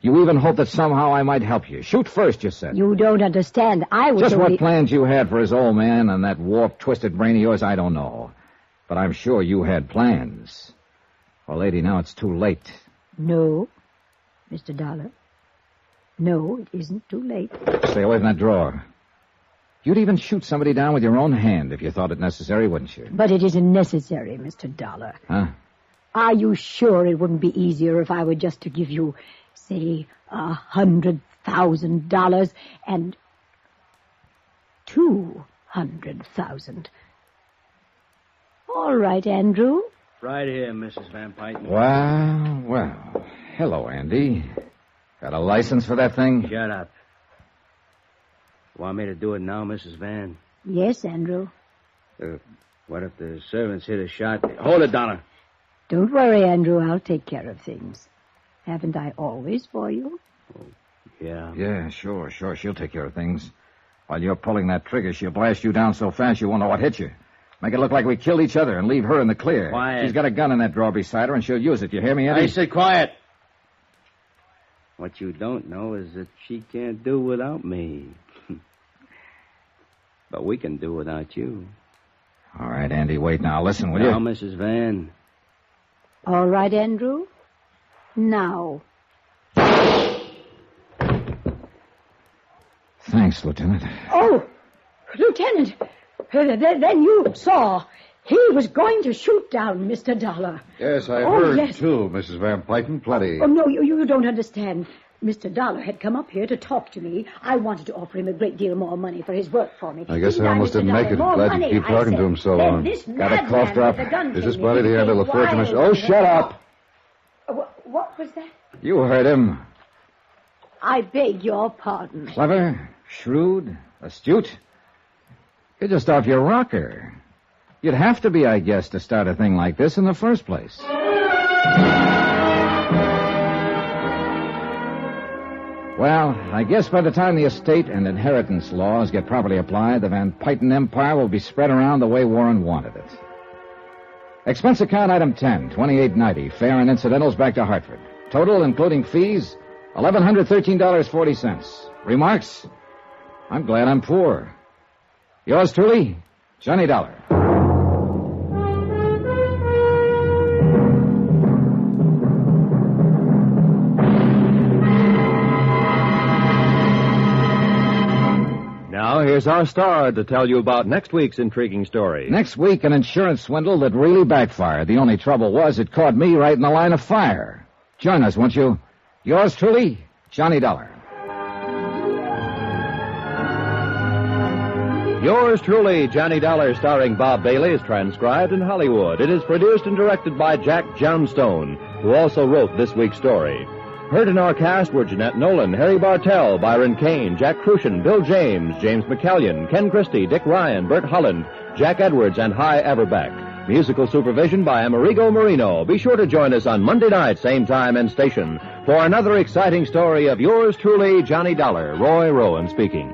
You even hoped that somehow I might help you. Shoot first, you said. You don't understand. I was Just only... what plans you had for his old man and that warped, twisted brain of yours, I don't know. But I'm sure you had plans. Well, lady, now it's too late. No, Mr. Dollar. No, it isn't too late. Stay away from that drawer. You'd even shoot somebody down with your own hand if you thought it necessary, wouldn't you? But it isn't necessary, Mr. Dollar. Huh? Are you sure it wouldn't be easier if I were just to give you, say, $100,000 and $200,000? All right, Andrew. Right here, Mrs. Van Pyten. Well. Hello, Andy. Got a license for that thing? Shut up. Want me to do it now, Mrs. Van? Yes, Andrew. What if the servants hit a shot? Hold it, Donna. Don't worry, Andrew. I'll take care of things. Haven't I always for you? Oh, yeah. Yeah, sure. She'll take care of things. While you're pulling that trigger, she'll blast you down so fast you won't know what hit you. Make it look like we killed each other and leave her in the clear. Quiet. She's got a gun in that drawer beside her, and she'll use it. You hear me, Eddie? I said quiet. What you don't know is that she can't do without me. But we can do without you. All right, Andy, wait now. Listen, will you? Now, Mrs. Van. All right, Andrew. Now. Thanks, Lieutenant. Oh, Lieutenant, then you saw. He was going to shoot down Mr. Dollar. Yes, I Oh, heard, yes. too, Mrs. Van Pyton. Plenty. Oh, no, you don't understand. Mr. Dollar had come up here to talk to me. I wanted to offer him a great deal more money for his work for me. I guess Didn't I almost Mr. didn't make Dollar? it. More Glad money, you keep I talking said. to him so Then long. this Got a madman cough drop? with the gun Is this came body in. the end of the He first became commission? wild. Oh, shut up! What was that? You heard him. I beg your pardon. Clever, shrewd, astute. You're just off your rocker. You'd have to be, I guess, to start a thing like this in the first place. Well, I guess by the time the estate and inheritance laws get properly applied, the Van Pyton empire will be spread around the way Warren wanted it. Expense account item 10, $28.90, fare and incidentals back to Hartford. Total, including fees, $1,113.40. Remarks? I'm glad I'm poor. Yours truly, Johnny Dollar. Now, here's our star to tell you about next week's intriguing story. Next week, an insurance swindle that really backfired. The only trouble was it caught me right in the line of fire. Join us, won't you? Yours truly, Johnny Dollar. Yours truly, Johnny Dollar, starring Bob Bailey, is transcribed in Hollywood. It is produced and directed by Jack Johnstone, who also wrote this week's story. Heard in our cast were Jeanette Nolan, Harry Bartell, Byron Kane, Jack Crucian, Bill James, James McCallion, Ken Christie, Dick Ryan, Bert Holland, Jack Edwards, and Hy Averback. Musical supervision by Amerigo Marino. Be sure to join us on Monday night, same time and station, for another exciting story of yours truly, Johnny Dollar. Roy Rowan speaking.